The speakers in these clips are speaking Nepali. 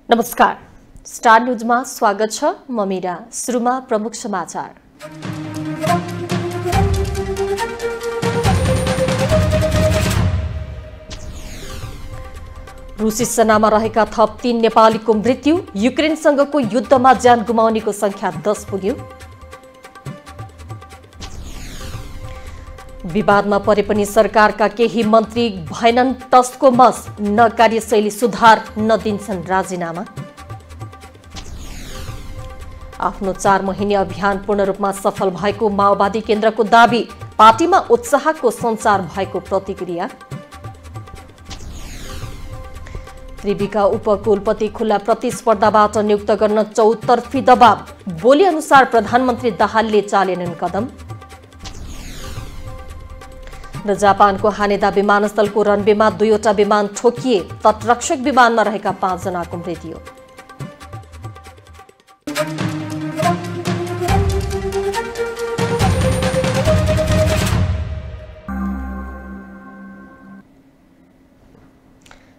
नमस्कार, स्टार न्यूजमा स्वागत छ। म मीरा। सुरुमा प्रमुख समाचार। रुसी सेनामा रहेका थप 3 नेपालीको मृत्यु। युक्रेनसँगको युद्धमा ज्यान गुमाउनेको संख्या 10 पुग्यो। विवादमा परे पनि सरकारका केही मन्त्री भएनन् टस्टको मस, न कार्यशैली सुधार न दिन्छन् राजीनामा। आफ्नो 4 महिने अभियान पूर्ण रूपमा सफल भएको माओवादी केन्द्रको दाबी, पार्टीमा उत्साहको सञ्चार भएको प्रतिक्रिया। त्रिविका उपकुलपति खुल्ला प्रतिस्पर्धाबाट नियुक्त गर्न चौतर्फी दबाव, बोली अनुसार प्रधानमन्त्री दाहालले चालेनन् कदम। र जापानको हानेदा विमानस्थलको रनवेमा 2वटा विमान ठोकिए, तटरक्षक विमानमा रहेका 5 जनाको मृत्यु।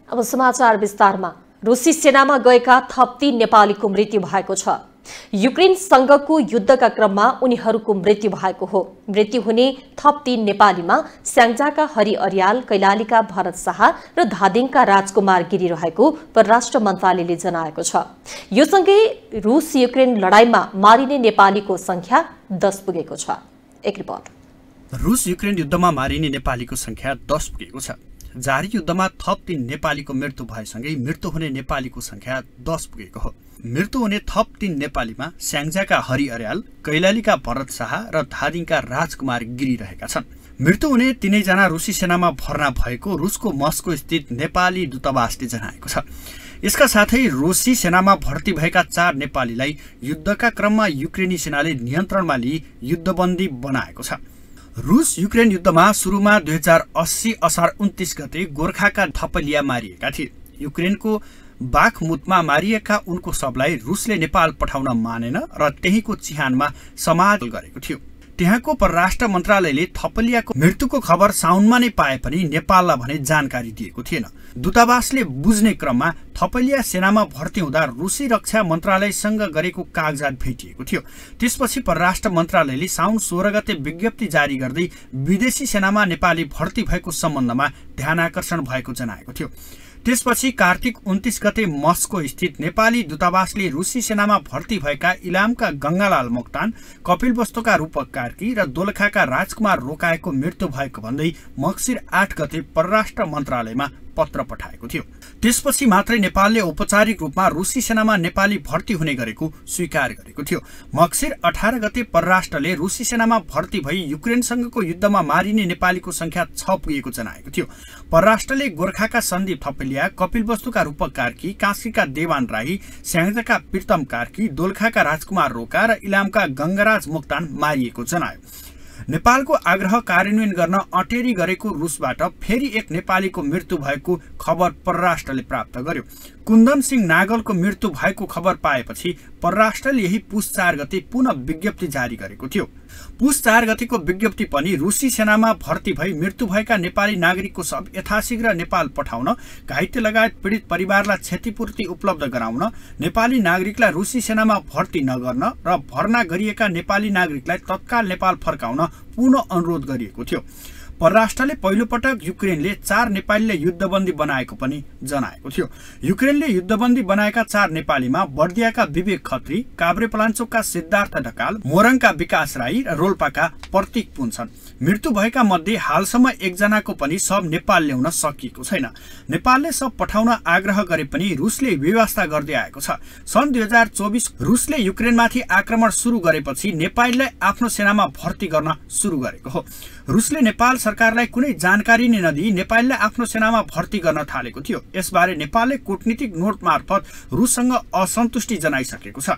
अब समाचार विस्तारमा। रुसी सेनामा गएका थप 3 नेपालीको मृत्यु भएको छ। युक्रेनसँगको युद्धका क्रममा उनीहरूको मृत्यु भएको हो। मृत्यु हुने थप 3 नेपालीमा स्याङ्जाका हरि अर्याल, कैलालीका भरत शाह र धादिङका राजकुमार गिरी रहेको परराष्ट्र मन्त्रालयले जनाएको छ। यो सँगै रुस युक्रेन लडाईँमा मारिने नेपालीको संख्या 10 पुगेको छ। एक रिपोर्ट। रुस युक्रेन युद्धमा मारिने नेपालीको संख्या 10 पुगेको छ। जारी युद्धमा थप 3 नेपालीको मृत्यु भएसँगै मृत्यु हुने नेपालीको संख्या 10 पुगेको हो। मृत्यु हुने थप 3 नेपालीमा स्याङ्जाका हरि अर्याल, कैलालीका भरत शाह र धादिङका राजकुमार गिरी रहेका छन्। मृत्यु हुने 3 जना रुसी सेनामा भर्ना भएको रुसको मस्को स्थित नेपाली दूतावासले जनाएको छ। यसका साथै रुसी सेनामा भर्ती भएका 4 नेपालीलाई युद्धका क्रममा युक्रेनी सेनाले नियन्त्रणमा लिई युद्धबन्दी बनाएको छ। रुस युक्रेन युद्धमा सुरुमा 2080 असार 29 गते गोर्खाका थपलिया मारिएका थिए। युक्रेनको बाखमुतमा मारिएका उनको शवलाई रुसले नेपाल पठाउन मानेन र त्यहीको चिहानमा समाज गरेको थियो। त्यहाँको परराष्ट्र मन्त्रालयले थपलियाको मृत्युको खबर साउनमा नै पाए पनि नेपाललाई भने जानकारी दिएको थिएन। दूतावासले बुझ्ने क्रममा थपलिया सेनामा भर्ती हुँदा रुसी रक्षा मन्त्रालयसँग गरेको कागजात भेटिएको थियो। त्यसपछि परराष्ट्र मन्त्रालयले साउन 16 गते विज्ञप्ति जारी गर्दै विदेशी सेनामा नेपाली भर्ती भएको सम्बन्धमा ध्यानआकर्षण भएको जनाएको थियो। त्यसपछि कार्तिक 29 गते मस्को स्थित नेपाली दूतावासले रुसी सेनामा भर्ती भएका इलामका गंगालाल मोक्तान, कपिलवस्तुका रूपक कार्की र दोलखाका राजकुमार रोकाएको मृत्यु भएको भन्दै मक्सिर 8 गते परराष्ट्र मन्त्रालयमा पत्र पठाएको थियो। त्यसपछि मात्रै नेपालले औपचारिक रूपमा रुसी सेनामा नेपाली भर्ती हुने गरेको स्वीकार गरेको थियो। मक्सिर 18 गते परराष्ट्रले रुसी सेनामा भर्ती भई युक्रेनसँगको युद्धमा मारिने नेपालीको संख्या 6 पुगेको जनाएको थियो। परराष्ट्रले गोर्खाका सन्दीप थपलिया, कपिलवस्तुका रूपक कार्की, काँसीका देवान राई, स्याङ्जाका प्रीतम कार्की, दोलखाका राजकुमार रोका र इलामका गंगराज मोक्तान मारिएको जनायो। नेपालको आग्रह कार्यान्वयन गर्न अटेरी गरेको रुसबाट फेरि एक नेपालीको मृत्यु भएको खबर परराष्ट्रले प्राप्त गर्यो। कुन्दन सिंह नागलको मृत्यु भएको खबर पाएपछि परराष्ट्रले यही पुस 4 गते पुनः विज्ञप्ति जारी गरेको थियो। पुस 4 गतेको विज्ञप्ति पनि रुसी सेनामा भर्ती भई मृत्यु भएका नेपाली नागरिकको शव यथाशीघ्र नेपाल पठाउन, घाइते लगायत पीडित परिवारलाई क्षतिपूर्ति उपलब्ध गराउन, नेपाली नागरिकलाई रुसी सेनामा भर्ती नगर्न र भर्ना गरिएका नेपाली नागरिकलाई तत्काल नेपाल फर्काउन पुनः अनुरोध गरिएको थियो। परराष्ट्रले पहिलोपटक युक्रेनले 4 नेपालीलाई युद्धबन्दी बनाएको पनि जनाएको थियो। युक्रेनले युद्धबन्दी बनाएका 4 नेपालीमा बर्दियाका विवेक खत्री, काभ्रेपलाञ्चोकका सिद्धार्थ ढकाल, मोरङका विकास राई र रोल्पाका प्रतीक पुन छन्। मृत्यु भएका मध्ये हालसम्म 1 जनाको पनि शव नेपाल ल्याउन सकिएको छैन। नेपालले शव पठाउन आग्रह गरे पनि रुसले व्यवस्था गर्दै आएको छ। सन् 2024 रुसले युक्रेनमाथि आक्रमण सुरु गरेपछि नेपाललाई आफ्नो सेनामा भर्ती गर्न सुरु गरेको हो। रुसले नेपाल सरकारलाई कुनै जानकारी नै नदिई नेपाललाई आफ्नो सेनामा भर्ती गर्न थालेको थियो। यसबारे नेपालले कूटनीतिक नोट मार्फत रुससँग असन्तुष्टि जनाइसकेको छ।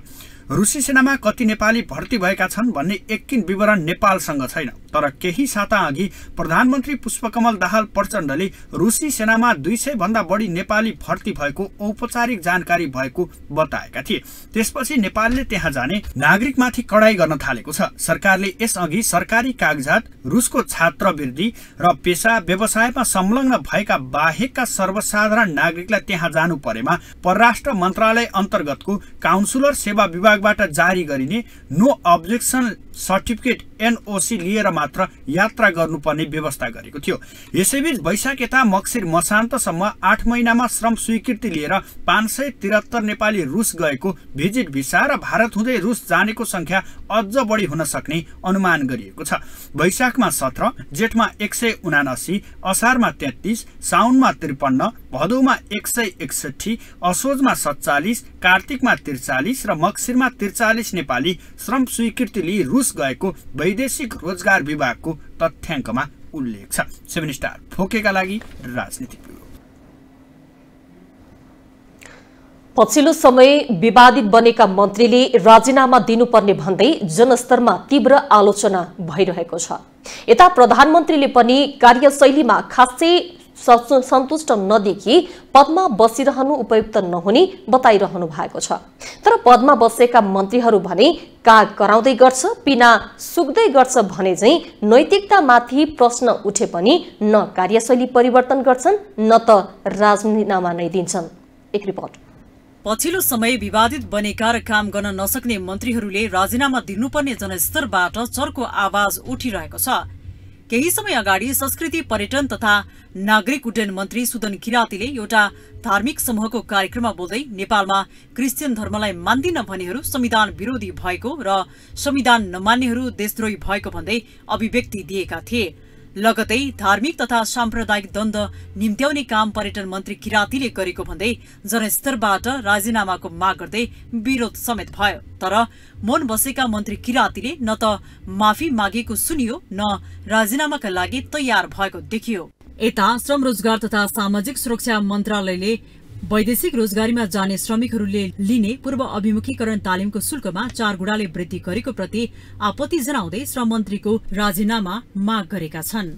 रुसी सेनामा कति नेपाली भर्ती भएका छन् भन्ने एकिन विवरण नेपालसँग छैन। तर केही साता अघि प्रधानमन्त्री पुष्पकमल दाहाल प्रचण्डले रुसी सेनामा 200 भन्दा बढी नेपाली भर्ती भएको औपचारिक जानकारी भएको बताएका थिए। त्यसपछि नेपालले त्यहाँ जाने नागरिकमाथि कडाई गर्न थालेको छ। सरकारले यसअघि सरकारी कागजात, रुसको छात्रवृत्ति र पेशा व्यवसायमा संलग्न भएका बाहेकका सर्वसाधारण नागरिकलाई त्यहाँ जानु परेमा परराष्ट्र मन्त्रालय अन्तर्गतको काउन्सुलर सेवा विभागबाट जारी गरिने नो अब्जेक्सन सर्टिफिकेट NOC लिएर मात्र यात्रा गर्नुपर्ने व्यवस्था गरेको थियो। यसैबीच वैशाख यता मक्सिर मसान्तसम्म 8 महिनामा श्रम स्वीकृति लिएर 573 नेपाली रुस गएको भिजिट भिसा र भारत हुँदै रुस जानेको संख्या अझ बढी हुन सक्ने अनुमान गरिएको छ। वैशाखमा 17, जेठमा 179, असारमा 33, साउनमा 53, भदौमा 161, असोजमा 47, कार्तिकमा 43 र मक्सिरमा 43 नेपाली श्रम स्वीकृति लिई रुस गएको वैदेशिक रोजगार विभागको तथ्याङ्कमा उल्लेख छ। 7 स्टार फोकेका लागि राजनीतिक ब्युरो। पछिल्लो समय विवादित बनेका मन्त्रीले राजीनामा दिनुपर्ने भन्दै जनस्तरमा तीव्र आलोचना भइरहेको छ। यता प्रधानमन्त्रीले पनि कार्यशैलीमा खासै सन्तुष्ट नदेखि पदमा बसिरहनु उपयुक्त नहुने बताइरहनु भएको छ। तर पदमा बसेका मन्त्रीहरू भने काग कराउँदै गर्छ, पिना सुक्दै गर्छ भने चाहिँ नैतिकतामाथि प्रश्न उठे पनि न कार्यशैली परिवर्तन गर्छन् न त राजीनामा नै दिन्छन्। एक रिपोर्ट। पछिल्लो समय विवादित बनेका र काम गर्न नसक्ने मन्त्रीहरूले राजीनामा दिनुपर्ने जनस्तरबाट चर्को आवाज उठिरहेको छ। केही समय अगाडि संस्कृति पर्यटन तथा नागरिक उड्डयन मन्त्री सुदन किरातीले एउटा धार्मिक समूहको कार्यक्रममा बोल्दै नेपालमा क्रिस्चियन धर्मलाई मान्दिन भन्नेहरू संविधान विरोधी भएको र संविधान नमान्नेहरू देशद्रोही भएको भन्दै अभिव्यक्ति दिएका थिए। लगतै धार्मिक तथा साम्प्रदायिक द्वन्द निम्त्याउने काम पर्यटन मन्त्री किरातीले गरेको भन्दै जनस्तरबाट राजीनामाको माग गर्दै विरोध समेत भयो। तर मौन बसेका मन्त्री किरातीले न त माफी मागेको सुनियो न राजीनामाका लागि तयार भएको देखियो। यता श्रम रोजगार तथा सामाजिक सुरक्षा मन्त्रालयले वैदेशिक रोजगारीमा जाने श्रमिकहरूले लिने पूर्व अभिमुखीकरण तालिमको शुल्कमा 4 गुणाले वृद्धि गरेको प्रति आपत्ति जनाउँदै श्रम मन्त्रीको राजीनामा माग गरेका छन्।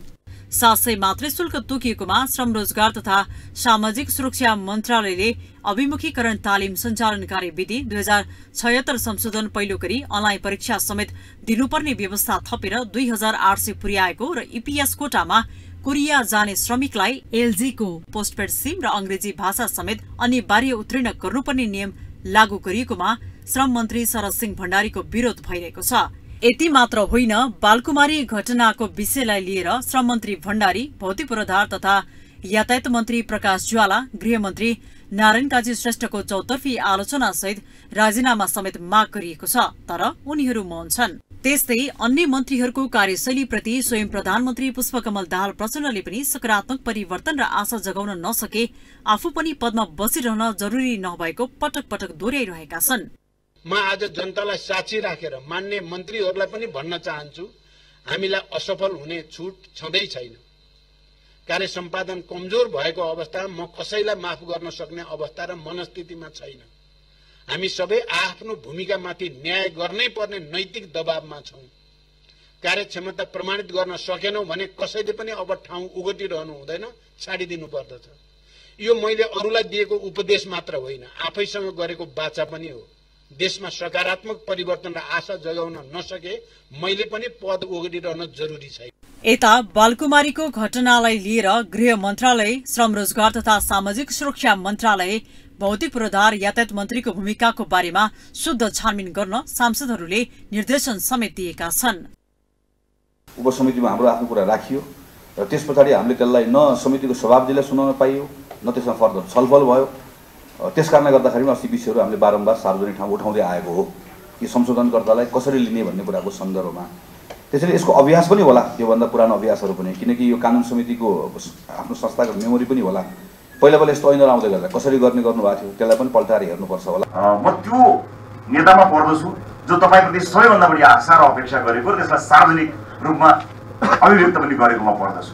700 मात्रै शुल्क तोकिएकोमा श्रम रोजगार तथा सामाजिक सुरक्षा मन्त्रालयले अभिमुखीकरण तालिम सञ्चालन कार्यविधि 2076 संशोधन पहिलो गरी अनलाइन परीक्षा समेत दिनुपर्ने व्यवस्था थपेर 2800 पुर्याएको र EPS कोटामा कोरिया जाने श्रमिकलाई LG को पोस्टपेड सिम र अंग्रेजी भाषा समेत अनिवार्य उत्तीर्ण गर्नुपर्ने नियम लागू गरिएकोमा श्रम मन्त्री शरद सिंह भण्डारीको विरोध भइरहेको छ। यति मात्र होइन, बालकुमारी घटनाको विषयलाई लिएर श्रम मन्त्री भण्डारी, भौतिक पूर्वाधार तथा यातायात मन्त्री प्रकाश ज्वाला, गृहमन्त्री नारायण काजी श्रेष्ठको चौतर्फी आलोचना सहित राजीनामा समेत माग गरिएको छ। तर उनीहरू मौन छन्। त्यस्तै अन्य मन्त्रीहरूको कार्यशैलीप्रति स्वयं प्रधानमन्त्री पुष्पकमल दाहाल प्रचण्डले पनि सकारात्मक परिवर्तन र आशा जगाउन नसके आफू पनि पदमा बसिरहन जरुरी नभएको पटक पटक दोहोर्याइरहेका छन्। म आज जनतालाई साक्षी राखेर मान्ने मन्त्रीहरूलाई पनि भन्न चाहन्छु, हामीलाई असफल हुने छुट छँदै छैन। कार्य सम्पादन कमजोर भएको अवस्था म कसैलाई माफ गर्न सक्ने अवस्था र मनस्थितिमा छैन। हामी सबै आफ्नो भूमिकामाथि न्याय गर्नै पर्ने नैतिक दबावमा छौं। कार्यक्षमता प्रमाणित गर्न सकेनौं भने कसैले पनि अब ठाउँ उगटिरहनु हुँदैन, छाडिदिनु पर्दछ। यो मैले अरूलाई दिएको उपदेश मात्र होइन, आफैसँग गरेको वाचा पनि हो। देशमा सकारात्मक परिवर्तन र आशा जगाउन नसके मैले पनि पद ओगटिरहन जरुरी छैन। यता बालकुमारीको घटनालाई लिएर गृह मन्त्रालय, श्रम रोजगार तथा सामाजिक सुरक्षा मन्त्रालय, भौतिक पूर्वाधार, यातायात मन्त्रीको भूमिकाको बारेमा शुद्ध छानबिन गर्न सांसदहरूले निर्देशन समेत दिएका छन्। उपसमितिमा हाम्रो आफ्नो कुरा राखियो र त्यस पछाडि हामीले त्यसलाई न समितिको सभापतिलाई सुनाउन पाइयो न त्यसमा फर्दर छलफल भयो। त्यसकारणले गर्दाखेरि अस्ति विषयहरू हामीले बारम्बार सार्वजनिक ठाउँमा उठाउँदै आएको हो कि संशोधनकर्तालाई कसरी लिने भन्ने कुराको सन्दर्भमा। त्यसैले यसको अभ्यास पनि होला, योभन्दा पुरानो अभ्यासहरू पनि, किनकि यो कानुन समितिको आफ्नो संस्थाको मेमोरी पनि होला। पहिला यस्तो ऐन आउँदै गर्दा कसरी गर्ने गर्नुभएको थियो, त्यसलाई पनि पल्टाएर हेर्नुपर्छ होला। म त्यो नेतामा पर्दछु जो तपाईँप्रति सबैभन्दा बढी आशा र अपेक्षा गरेको र त्यसलाई सार्वजनिक रूपमा अभिव्यक्त पनि गरेकोमा पर्दछु।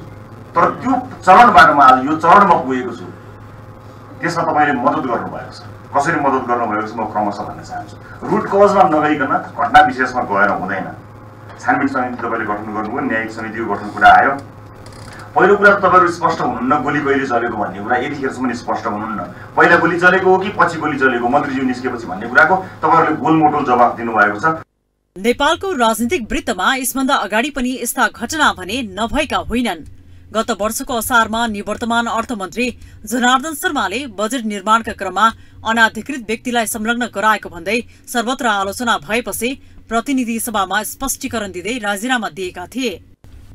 तर त्यो चरणबाट म आज यो चरणमा पुगेको छु, त्यसमा तपाईँले मद्दत गर्नुभएको छ। कसरी मद्दत गर्नुभएको छ म क्रमशः भन्न चाहन्छु। रुट कजमा नगइकन घटना विशेषमा गएर हुँदैन। छानबिन समिति तपाईँले गठन गर्नुभयो, न्यायिक समितिको गठन कुरा आयो। पहिलो कुरा त तपाईँहरू स्पष्ट हुनुहुन्न गोली कहिले चलेको भन्ने कुरा, यतिखेरसम्म स्पष्ट हुनुहुन्न। पहिला गोली चलेको हो कि पछि गोली चलेको, मन्त्रीज्यू निस्केपछि भन्ने कुराको तपाईँहरूले गोलमोटोल जवाफ दिनुभएको छ। नेपालको राजनीतिक वृत्तमा यसभन्दा अगाडि पनि यस्ता घटना भने नभएका होइनन्। गत वर्षको असारमा निवर्तमान अर्थमन्त्री जनार्दन शर्माले बजेट निर्माणका क्रममा अनाधिकृत व्यक्तिलाई संलग्न गराएको भन्दै सर्वत्र आलोचना भएपछि प्रतिनिधि सभामा स्पष्टीकरण दिँदै राजीनामा दिएका थिए।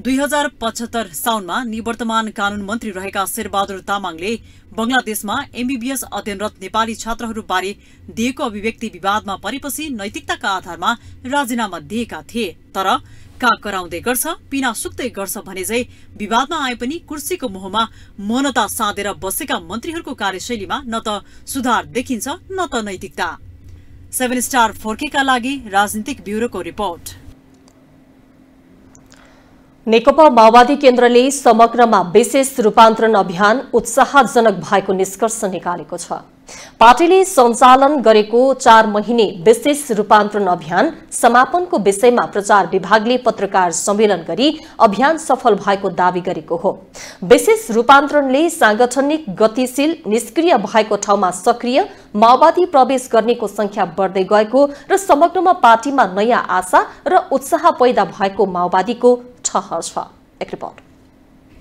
2075 साउनमा निवर्तमान कानून मन्त्री रहेका शेरबहादुर तामाङले बंगलादेशमा एमबीबीएस अध्ययनरत नेपाली छात्रहरूबारे दिएको अभिव्यक्ति विवादमा परेपछि नैतिकताका आधारमा राजीनामा दिएका थिए। तर का कराउँदै गर्छ पिना सुक्दै गर्छ भने चाहिँ विवादमा आए पनि कुर्सीको मोहमा मौनता साधेर बसेका मन्त्रीहरूको कार्यशैलीमा न त सुधार देखिन्छ न त नैतिकता। 7 स्टार 4K का लागि राजनीतिक ब्युरोको रिपोर्ट। नेकपा माओवादी केन्द्रले समग्रमा विशेष रूपान्तरण अभियान उत्साहजनक भएको निष्कर्ष निकालेको छ। पार्टीले सञ्चालन गरेको 4 महिने विशेष रूपान्तरण अभियान समापनको विषयमा प्रचार विभागले पत्रकार सम्मेलन गरी अभियान सफल भएको दावी गरेको हो। विशेष रूपान्तरणले सांगठनिक गतिशील निष्क्रिय भएको ठाउँमा सक्रिय माओवादी प्रवेश गर्नेको संख्या बढ्दै गएको र समग्रमा पार्टीमा नयाँ आशा र उत्साह पैदा भएको माओवादीको ठहर छ। एक रिपोर्ट।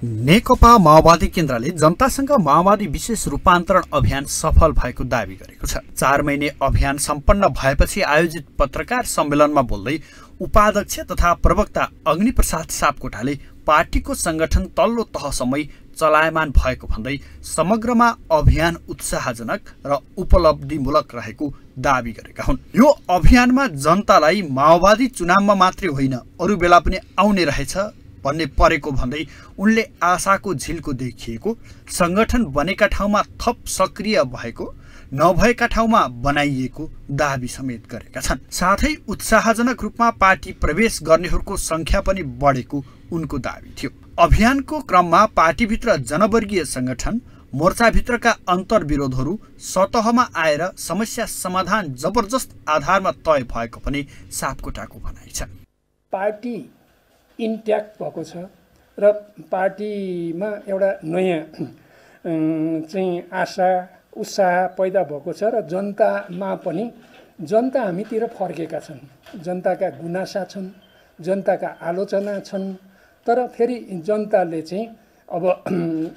नेकपा माओवादी केन्द्रले जनतासँग माओवादी विशेष रूपान्तरण अभियान सफल भएको दावी गरेको छ। 4 महिने अभियान सम्पन्न भएपछि आयोजित पत्रकार सम्मेलनमा बोल्दै उपाध्यक्ष तथा प्रवक्ता अग्निप्रसाद सापकोटाले पार्टीको संगठन तल्लो तहसम्मै चलायमान भएको भन्दै समग्रमा अभियान उत्साहजनक र उपलब्धिमूलक रहेको दावी गरेका हुन्। यो अभियानमा जनतालाई माओवादी चुनावमा मात्रै होइन अरू बेला पनि आउने रहेछ भन्ने परेको भन्दै उनले आशाको झिल्को देखिएको, संगठन बनेका ठाउँमा थप सक्रिय भएको, नभएका ठाउँमा बनाइएको दावी समेत गरेका छन्। साथै उत्साहजनक रूपमा पार्टी प्रवेश गर्नेहरूको संख्या पनि बढेको उनको दावी थियो। अभियानको क्रममा पार्टीभित्र जनवर्गीय संगठन मोर्चाभित्रका अन्तर्विरोधहरू सतहमा आएर समस्या समाधान जबरजस्त आधारमा तय भएको पनि सापकोटाको भनाइ छ। पार्टी इन्ट्याक्ट भएको छ र पार्टीमा एउटा नयाँ चाहिँ आशा उत्साह पैदा भएको छ र जनतामा पनि जनता हामीतिर फर्केका छन्, जनताका गुनासा छन्, जनताका आलोचना छन्। तर फेरि जनताले चाहिँ अब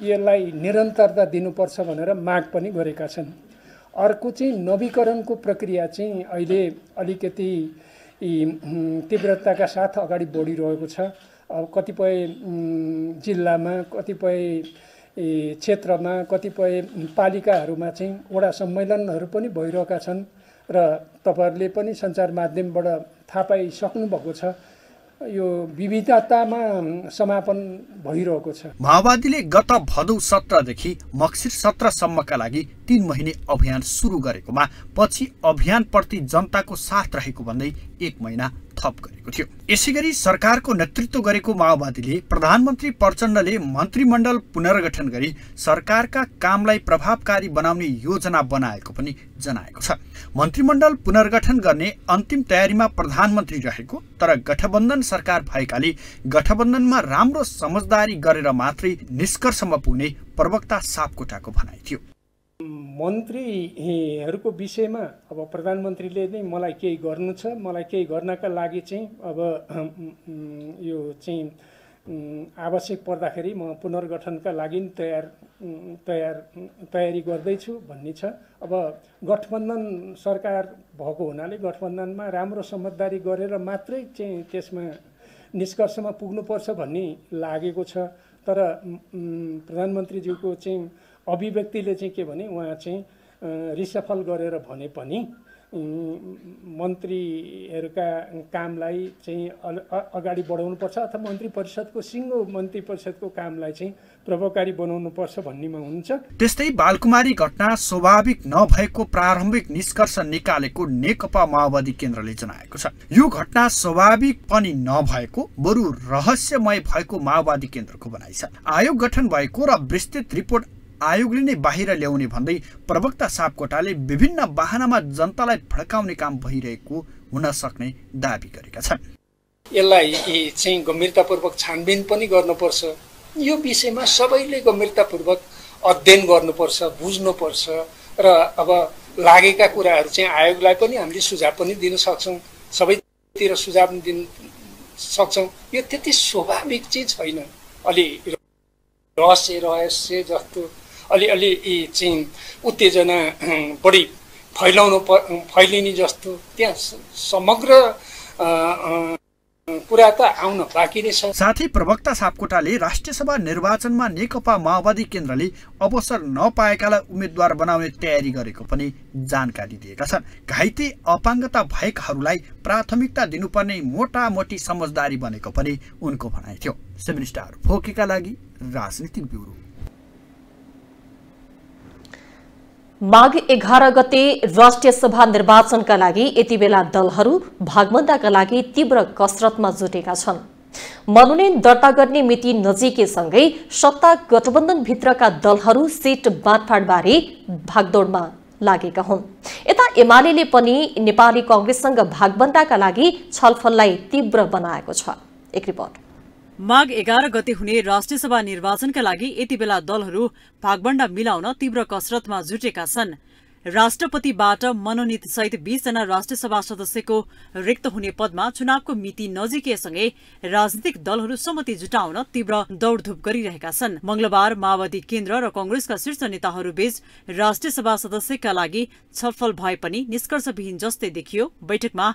यसलाई निरन्तरता दिनुपर्छ भनेर माग पनि गरेका छन्। अर्को चाहिँ नवीकरणको प्रक्रिया चाहिँ अहिले अलिकति तीव्रताका साथ अगाडि बढिरहेको छ। अब कतिपय जिल्लामा, कतिपय क्षेत्रमा, कतिपय पालिकाहरूमा चाहिँ वडा सम्मेलनहरू पनि भइरहेका छन् र तपाईहरुले पनि सञ्चार माध्यमबाट थाहा पाइसक्नु भएको छ। यो विविधतामा समापन भइरहेको छ। माओवादीले गत भदौ 17 देखि मक्सिर 17 सम्मका लागि 3 महिने अभियान सुरु गरेकोमा पछि अभियानप्रति जनताको साथ रहेको भन्दै 1 महिना थप गरेको थियो। यसैगरी सरकारको नेतृत्व गरेको माओवादीले प्रधानमन्त्री प्रचण्डले मन्त्रीमण्डल पुनर्गठन गरी सरकारका कामलाई प्रभावकारी बनाउने योजना बनाएको पनि जनाएको छ। मन्त्रीमण्डल पुनर्गठन गर्ने अन्तिम तयारीमा प्रधानमन्त्री रहेको, तर गठबन्धन सरकार भएकाले गठबन्धनमा राम्रो समझदारी गरेर मात्रै निष्कर्षमा पुग्ने प्रवक्ता सापकोटाको भनाइ थियो। मन्त्रीहरूको विषयमा अब प्रधानमन्त्रीले नै मलाई केही गर्नु छ, मलाई केही गर्नका लागि चाहिँ अब यो चाहिँ आवश्यक पर्दाखेरि म पुनर्गठनका लागि तयारी गर्दैछु भन्ने छ। अब गठबन्धन सरकार भएको हुनाले गठबन्धनमा राम्रो समझदारी गरेर मात्रै चाहिँ त्यसमा निष्कर्षमा पुग्नुपर्छ भन्ने लागेको छ। तर प्रधानमन्त्रीज्यूको चाहिँ अभिव्यक्तिले चाहिँ के भने उहाँ चाहिँ रिसफल गरेर भने पनि मन्त्रीहरूका कामलाई चाहिँ अगाडि बढाउनुपर्छ अथवा मन्त्री परिषदको सिङ्गो मन्त्री परिषदको कामलाई चाहिँ प्रभावकारी बनाउनुपर्छ भन्नेमा हुन्छ। त्यस्तै बालकुमारी घटना स्वाभाविक नभएको प्रारम्भिक निष्कर्ष निकालेको नेकपा माओवादी केन्द्रले जनाएको छ। यो घटना स्वाभाविक पनि नभएको बरु रहस्यमय भएको माओवादी केन्द्रको भनाइ छ। आयोग गठन भएको र विस्तृत रिपोर्ट आयोगले नै बाहिर ल्याउने भन्दै प्रवक्ता सापकोटाले विभिन्न बहानामा जनतालाई भड्काउने काम भइरहेको हुन सक्ने दाबी गरेका छन्। यसलाई चाहिँ गम्भीरतापूर्वक छानबिन पनि गर्नुपर्छ। यो विषयमा सबैले गम्भीरतापूर्वक अध्ययन गर्नुपर्छ, बुझ्नुपर्छ र अब लागेका कुराहरू चाहिँ आयोगलाई पनि हामीले सुझाव पनि दिन सक्छौँ, सबैतिर सुझाव दिन सक्छौँ। यो त्यति स्वाभाविक चिज छैन। अलि रहस्य जस्तो अलि चाहिँ उत्तेजना बढी फैलिने जस्तो त्यहाँ समग्र कुरा त आउन बाँकी नै छ। साथै प्रवक्ता सापकोटाले राष्ट्रिय सभा निर्वाचनमा नेकपा माओवादी केन्द्रले अवसर नपाएकालाई उम्मेद्वार बनाउने तयारी गरेको पनि जानकारी दिएका छन्। घाइते अपाङ्गता भएकाहरूलाई प्राथमिकता दिनुपर्ने मोटामोटी समझदारी बनेको पनि उनको भनाइ थियो। 7 स्टार फोकेका लागि राजनीतिक ब्युरो। माघ 11 गते राष्ट्रिय सभा निर्वाचनका लागि यति बेला दलहरू भागबन्दाका लागि तीव्र कसरतमा जुटेका छन्। मनोनयन दर्ता गर्ने मिति नजिकेसँगै सत्ता गठबन्धनभित्रका दलहरू सीट बाँडफाँडबारे भागदौडमा लागेका हुन्। यता एमाले पनि नेपाली कांग्रेससँग भागबन्दाका लागि छलफललाई तीव्र बनाएको छ। एक रिपोर्ट। माघ 11 गते हुने राष्ट्रिय सभा निर्वाचनका लागि यति बेला दलहरू भागबण्डा मिलाउन तीव्र कसरतमा जुटेका छन्। राष्ट्रपतिबाट मनोनित सहित 20 जना राष्ट्रिय सभा सदस्यको रिक्त हुने पदमा चुनावको मिति नजिकेसँगै राजनीतिक दलहरू सहमति जुटाउन तीव्र दौडधुप गरिरहेका छन्। मंगलबार माओवादी केन्द्र र कांग्रेसका शीर्ष नेताहरूबीच राष्ट्रिय सभा सदस्यका लागि छलफल भए पनि निष्कर्षविहीन जस्तै देखियो। बैठकमा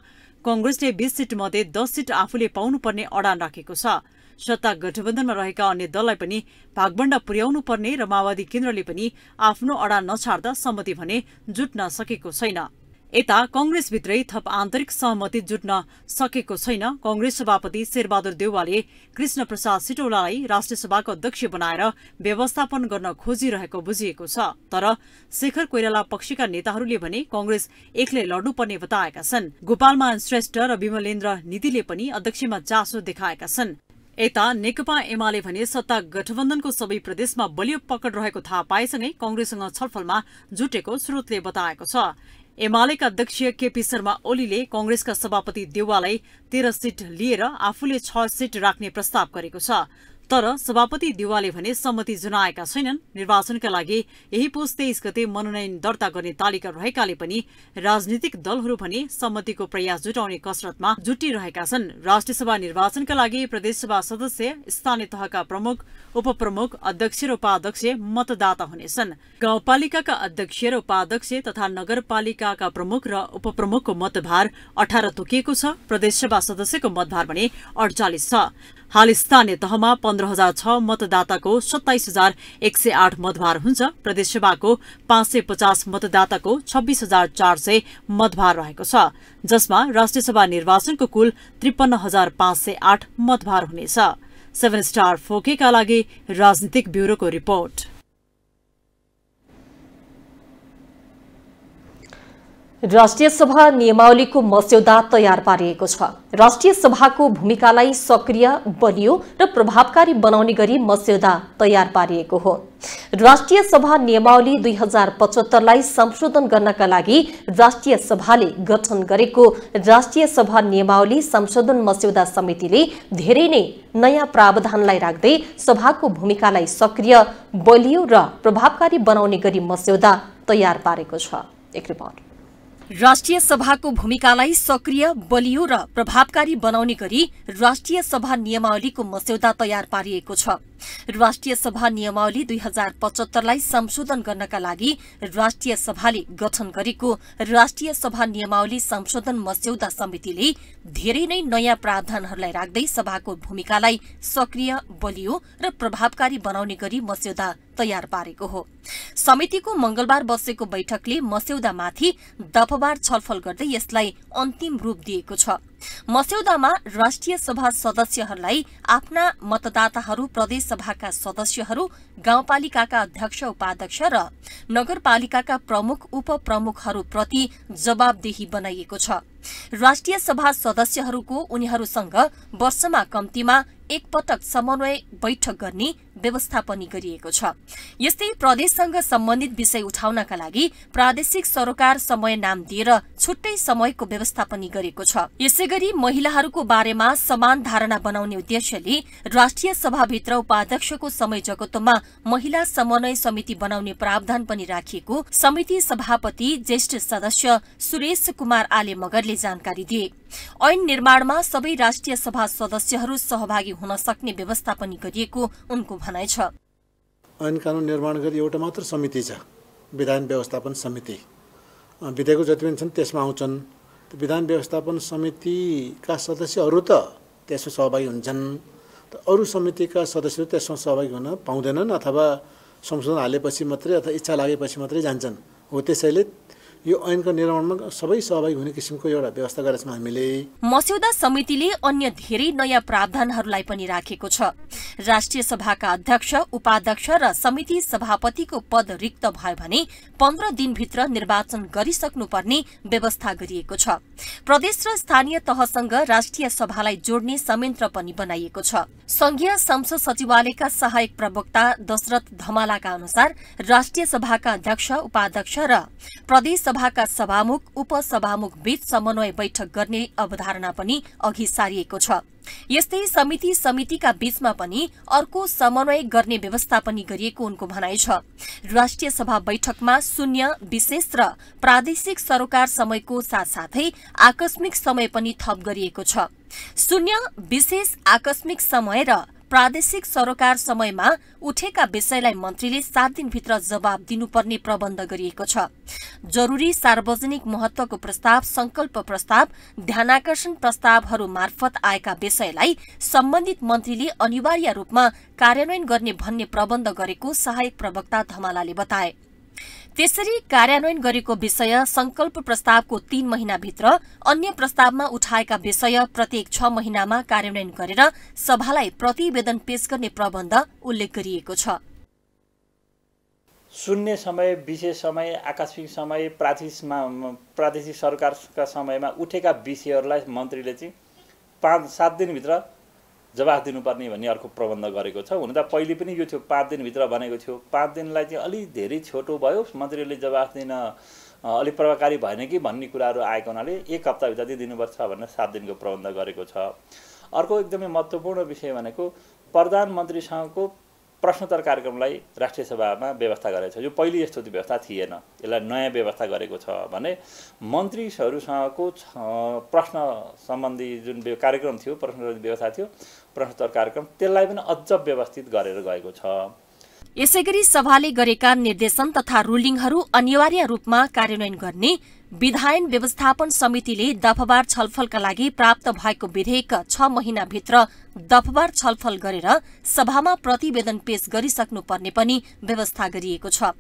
कांग्रेसले 20 सीट मध्ये 10 सीट आफूले पाउनुपर्ने अडान राखेको छ। सत्ता गठबन्धनमा रहेका अन्य दललाई पनि भागबण्डा पुर्याउनु पर्ने र माओवादी केन्द्रले पनि आफ्नो अडान नछाड्दा सहमति भने जुट्न सकेको छैन। यता कांग्रेसभित्रै थप आन्तरिक सहमति जुट्न सकेको छैन। कांग्रेस सभापति शेरबहादुर देउवाले कृष्ण प्रसाद सिटौलालाई राष्ट्रिय सभाको अध्यक्ष बनाएर व्यवस्थापन गर्न खोजिरहेको बुझिएको छ। तर शेखर कोइराला पक्षका नेताहरूले भने कांग्रेस एक्लै लड्नुपर्ने बताएका छन्। गोपालमान श्रेष्ठ र विमलेन्द्र नीतिले पनि अध्यक्षमा चासो देखाएका छन्। यता नेकपा एमाले भने सत्ता गठबन्धनको सबै प्रदेशमा बलियो पकड रहेको थाहा पाएसँगै कांग्रेससँग छलफलमा जुटेको स्रोतले बताएको छ। एमालेका अध्यक्ष केपी शर्मा ओलीले कांग्रेसका सभापति देउवालाई 13 सीट लिएर आफूले 6 सीट राख्ने प्रस्ताव गरेको छ। तर सभापति देउवाले भने सहमति जनाएका छैनन्। निर्वाचनका लागि यही पुस 23 गते मनोनयन दर्ता गर्ने तालिका रहेकाले पनि राजनीतिक दलहरू भने सहमतिको प्रयास जुटाउने कसरतमा जुटिरहेका छन्। राष्ट्रिय सभा निर्वाचनका लागि प्रदेशसभा सदस्य, स्थानीय तहका प्रमुख, उपप्रमुख, अध्यक्ष र उपाध्यक्ष मतदाता हुनेछन्। गाउँपालिकाका अध्यक्ष र उपाध्यक्ष तथा नगरपालिकाका प्रमुख र उपप्रमुखको मतभार 18 तोकिएको छ। प्रदेशसभा सदस्यको मतभार भने 48 छ। हाल स्थानीय तहमा 15,006 मतदाताको 27,108 मतभार हुन्छ। प्रदेशसभाको 550 मतदाताको 26,400 मतभार रहेको छ, जसमा राष्ट्रिय सभा निर्वाचनको कुल 53,508 मतभार हुनेछ। 7 स्टार फोकेका लागि राजनीतिक ब्युरोको रिपोर्ट। राष्ट्रिय सभा नियमावलीको मस्यौदा तयार पारिएको छ। राष्ट्रिय सभाको भूमिकालाई सक्रिय, बलियो र प्रभावकारी बनाउने गरी मस्यौदा तयार पारिएको हो। राष्ट्रिय सभा नियमावली 2075लाई संशोधन गर्नका लागि राष्ट्रिय सभाले गठन गरेको राष्ट्रिय सभा नियमावली संशोधन मस्यौदा समितिले धेरै नै नयाँ प्रावधानलाई राख्दै सभाको भूमिकालाई सक्रिय, बलियो र प्रभावकारी बनाउने गरी मस्यौदा तयार पारेको छ। एक रिपोर्ट। राष्ट्रिय सभाको भूमिकालाई सक्रिय, बलियो र प्रभावकारी बनाउने गरी राष्ट्रिय सभा नियमावलीको मस्यौदा तयार पारिएको छ। राष्ट्रिय सभा नियमावली 2075लाई संशोधन गर्नका लागि राष्ट्रिय सभाले गठन गरेको राष्ट्रिय सभा नियमावली संशोधन मस्यौदा समितिले धेरै नै नयाँ प्रावधानहरूलाई राख्दै सभाको भूमिकालाई सक्रिय, बलियो र प्रभावकारी बनाउने गरी मस्यौदा तयार पारेको हो। समितिको मंगलबार बसेको बैठकले मस्यौदामाथि दफावार छलफल गर्दै यसलाई अन्तिम रूप दिएको छ। मस्यौदामा राष्ट्रिय सभा सदस्यहरूलाई आफ्ना मतदाताहरू, प्रदेश सभाका सदस्यहरू, गाउँपालिकाका अध्यक्ष, उपाध्यक्ष र नगरपालिकाका प्रमुख, उपप्रमुखहरूप्रति जवाबदेही बनाइएको छ। राष्ट्रिय सभा सदस्यहरूको उनीहरूसँग वर्षमा कम्तीमा एकपटक समन्वय बैठक गर्ने व्यवस्था पनि गरिएको छ। यस्तै प्रदेशसँग सम्बन्धित विषय उठाउनका लागि प्रादेशिक सरोकार समय नाम दिएर छुट्टै समयको व्यवस्था पनि गरेको छ। यसैगरी महिलाहरूको बारेमा समान धारणा बनाउने उद्देश्यले राष्ट्रिय सभाभित्र उपाध्यक्षको समय जगत्वमा महिला समन्वय समिति बनाउने प्रावधान पनि राखिएको समिति सभापति ज्येष्ठ सदस्य सुरेश कुमार आले मगरले जानकारी दिए। ऐन निर्माणमा सबै राष्ट्रिय सभा सदस्यहरू सहभागी हुन सक्ने व्यवस्था पनि गरिएको उनको भनाइ छ। ऐन कानून निर्माण गरी एउटा मात्र समिति छ, विधान व्यवस्थापन समिति। विधेयकको जति पनि छन् त्यसमा आउँछन्। विधान व्यवस्थापन समितिका सदस्यहरू त त्यसमा सहभागी हुन्छन्, अरू समितिका सदस्यहरू त्यसमा सहभागी हुन पाउँदैनन् अथवा संशोधन हालेपछि मात्रै अथवा इच्छा लागेपछि मात्रै जान्छन्। हो त्यसैले यो ऐनको निर्माणमा सबै सहभागी हुने किसिमको एउटा व्यवस्था गरेका छौँ हामीले। मस्यौदा समितिले अन्य धेरै नयाँ प्रावधानहरूलाई पनि राखेको छ। राष्ट्रिय सभाका अध्यक्ष, उपाध्यक्ष र समिति सभापतिको पद रिक्त भयो भने 15 दिनभित्र निर्वाचन गरिसक्नुपर्ने व्यवस्था गरिएको छ। प्रदेश र स्थानीय तहसँग राष्ट्रिय सभालाई जोड्ने संयन्त्र पनि बनाइएको छ। संघीय संसद सचिवालयका सहायक प्रवक्ता दशरथ धमालाका अनुसार राष्ट्रिय सभाका अध्यक्ष, उपाध्यक्ष र प्रदेश सभाका सभामुख, उपसभामुख बीच समन्वय बैठक गर्ने अवधारणा पनि अघि सारिएको छ। यस्तै समितिका बीचमा पनि अर्को समन्वय गर्ने व्यवस्था पनि गरिएको उनको भनाइ छ। राष्ट्रिय सभा बैठकमा शून्य, विशेष र प्रादेशिक सरोकार समयको साथसाथै आकस्मिक समय पनि थप गरिएको छ। शून्य, विशेष, आकस्मिक समय र प्रादेशिक सरोकार समयमा उठेका विषयलाई मन्त्रीले 7 दिनभित्र जवाब दिनुपर्ने प्रबन्ध गरिएको छ। जरूरी सार्वजनिक महत्वको प्रस्ताव, संकल्प प्रस्ताव, ध्यानाकर्षण प्रस्तावहरू मार्फत आएका विषयलाई सम्बन्धित मन्त्रीले अनिवार्य रूपमा कार्यान्वयन गर्ने भन्ने प्रबन्ध गरेको सहायक प्रवक्ता धमालाले बताए। त्यसरी कार्यान्वयन गरेको विषय संकल्प प्रस्तावको 3 महिनाभित्र, अन्य प्रस्तावमा उठाएका विषय प्रत्येक 6 महिनामा कार्यान्वयन गरेर सभालाई प्रतिवेदन पेश गर्ने प्रबन्ध उल्लेख गरिएको छ। शून्य समय, विशेष समय, आकस्मिक समय, प्रादेशिक सरकारका समयमा उठेका विषयहरूलाई मन्त्रीले चाहिँ 5-7 दिनभित्र जवाफ दिनुपर्ने भन्ने अर्को प्रबन्ध गरेको छ। हुन त पहिले पनि यो थियो 5 दिनभित्र भनेको थियो। 5 दिनलाई चाहिँ अलि धेरै छोटो भयो, मन्त्रीले जवाफ दिन अलिक प्रभावकारी भएन कि भन्ने कुराहरू आएको हुनाले 1 हप्ताभित्र चाहिँ दिनुपर्छ भनेर 7 दिनको प्रबन्ध गरेको छ। अर्को एकदमै महत्त्वपूर्ण विषय भनेको प्रधानमन्त्रीसँगको प्रश्नोत्तर कार्यक्रमलाई राष्ट्रिय सभामा व्यवस्था गरेको छ। यो पहिले यस्तो व्यवस्था थिएन, यसलाई नयाँ व्यवस्था गरेको छ भने मन्त्रीहरूसँगको प्रश्न सम्बन्धी जुन कार्यक्रम थियो, प्रश्नोत्तर व्यवस्था थियो, प्रश्नोत्तर कार्यक्रम, त्यसलाई पनि अझ व्यवस्थित गरेर गएको छ। यसैगरी सभाले गरेका निर्देशन तथा रुलिङहरू अनिवार्य रूपमा कार्यान्वयन गर्ने विधायन व्यवस्थापन समितिले दफावार छलफलका लागि प्राप्त भएको विधेयक 6 महिनाभित्र दफावार छलफल गरेर सभामा प्रतिवेदन पेश गरिसक्नुपर्ने पनि व्यवस्था गरिएको छ।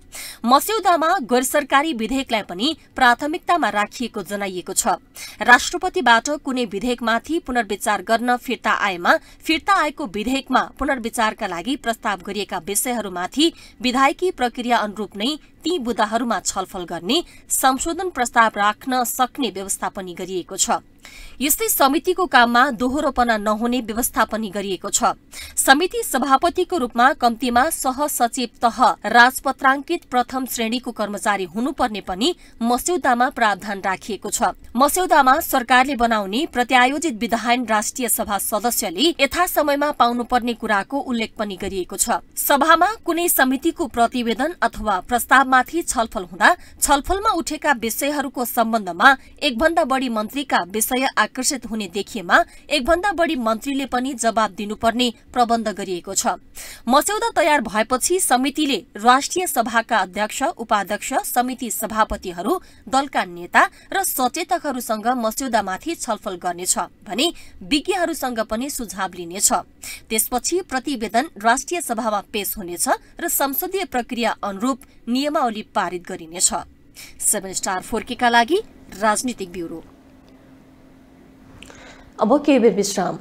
मस्यौदामा गैर सरकारी विधेयकलाई पनि प्राथमिकतामा राखिएको जनाइएको छ। राष्ट्रपतिबाट कुनै विधेयकमाथि पुनर्विचार गर्न फिर्ता आएमा फिर्ता आएको विधेयकमा पुनर्विचारका लागि प्रस्ताव गरिएका विषयहरूमाथि विधायकी प्रक्रिया अनुरूप नै ती बुदाहरूमा छलफल गर्ने, संशोधन प्रस्ताव राख्न सक्ने व्यवस्था पनि गरिएको छ। यस्तै समितिको काममा दोहोरोपना नहुने व्यवस्था पनि गरिएको छ। समिति सभापतिको रूपमा कम्तीमा सहसचिव तह राजपत्राङ्कित प्रथम श्रेणीको कर्मचारी हुनुपर्ने पनि मस्यौदामा प्रावधान राखिएको छ। मस्यौदामा सरकारले बनाउने प्रत्यायोजित विधायन राष्ट्रिय सभा सदस्यले यथासमयमा पाउनुपर्ने कुराको उल्लेख पनि गरिएको छ। सभामा कुनै समितिको प्रतिवेदन अथवा प्रस्तावमाथि छलफल हुँदा छलफलमा उठेका विषयहरूको सम्बन्धमा एकभन्दा बढी मन्त्रीका विषय आकर्षित हुने देखिएमा एकभन्दा बढी मन्त्रीले पनि जवाब दिनुपर्ने प्रबन्ध गरिएको छ। मस्यौदा तयार भएपछि समितिले राष्ट्रिय सभाका अध्यक्ष, उपाध्यक्ष, समिति सभापतिहरू, दलका नेता र सचेतकहरूसँग मस्यौदामाथि छलफल गर्नेछ भने विज्ञहरूसँग पनि सुझाव लिनेछ। त्यसपछि प्रतिवेदन राष्ट्रिय सभामा पेश हुनेछ र संसदीय प्रक्रिया अनुरूप नियमावली पारित गरिनेछ। 7 स्टार 4K का लागि राजनीतिक ब्युरो। अब केही बेर विश्राम।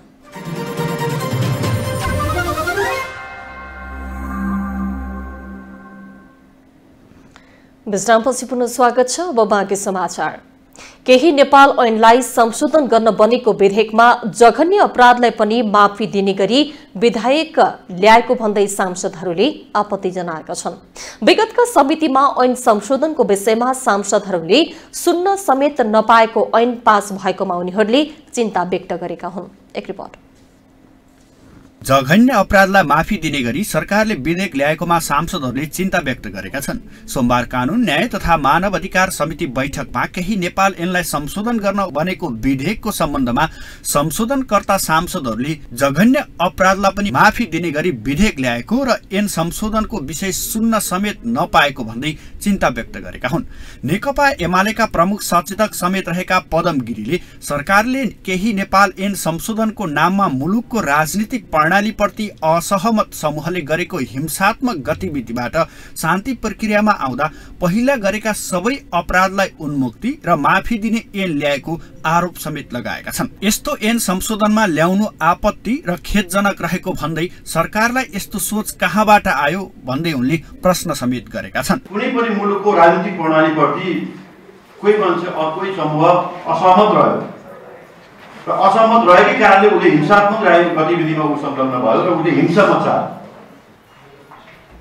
विश्रामपछि पुनः स्वागत छ। अब बाँकी समाचार। केही नेपाल ऐनलाई संशोधन गर्न बनेको विधेयकमा जघन्य अपराधलाई पनि माफी दिने गरी विधेयक ल्याएको भन्दै सांसदहरूले आपत्ति जनाएका छन्। विगतका समितिमा ऐन संशोधनको विषयमा सांसदहरूले सुन्न समेत नपाएको ऐन पास भएकोमा उनीहरूले चिन्ता व्यक्त गरेका हुन्। एक रिपोर्ट। जघन्य अपराधलाई माफी दिने गरी सरकारले विधेयक ल्याएकोमा सांसदहरूले चिन्ता व्यक्त गरेका छन्। सोमबार कानून न्याय तथा मानव अधिकार समिति बैठकमा केही नेपाल ऐनलाई संशोधन गर्न बनेको विधेयकको सम्बन्धमा संशोधनकर्ता सांसदहरूले जघन्य अपराधलाई पनि माफी दिने गरी विधेयक ल्याएको र ऐन संशोधनको विषय सुन्न समेत नपाएको भन्दै चिन्ता व्यक्त गरेका हुन्। नेकपा एमालेका प्रमुख सचेतक समेत रहेका पदम गिरीले सरकारले केही नेपाल ऐन संशोधनको नाममा मुलुकको राजनीतिक प्रणालीप्रति असहमत समूहले गरेको हिंसात्मक गतिविधिबाट शान्ति प्रक्रियामा आउँदा पहिला गरेका सबै अपराधलाई उन्मुक्ति र माफी दिने ऐन ल्याएको आरोप समेत लगाएका छन्। यस्तो ऐन संशोधनमा ल्याउनु आपत्ति र खेदजनक रहेको भन्दै सरकारलाई यस्तो सोच कहाँबाट आयो भन्दै उनले प्रश्न समेत गरेका छन्। कुनै पनि मुलुकको राजनीतिक प्रणालीप्रति कोही मान्छे कोही समूह असहमत रह्यो र असहमत रहेकै कारणले उसले हिंसात्मक गतिविधिमा ऊ संलग्न भयो र उसले हिंसा मचायो,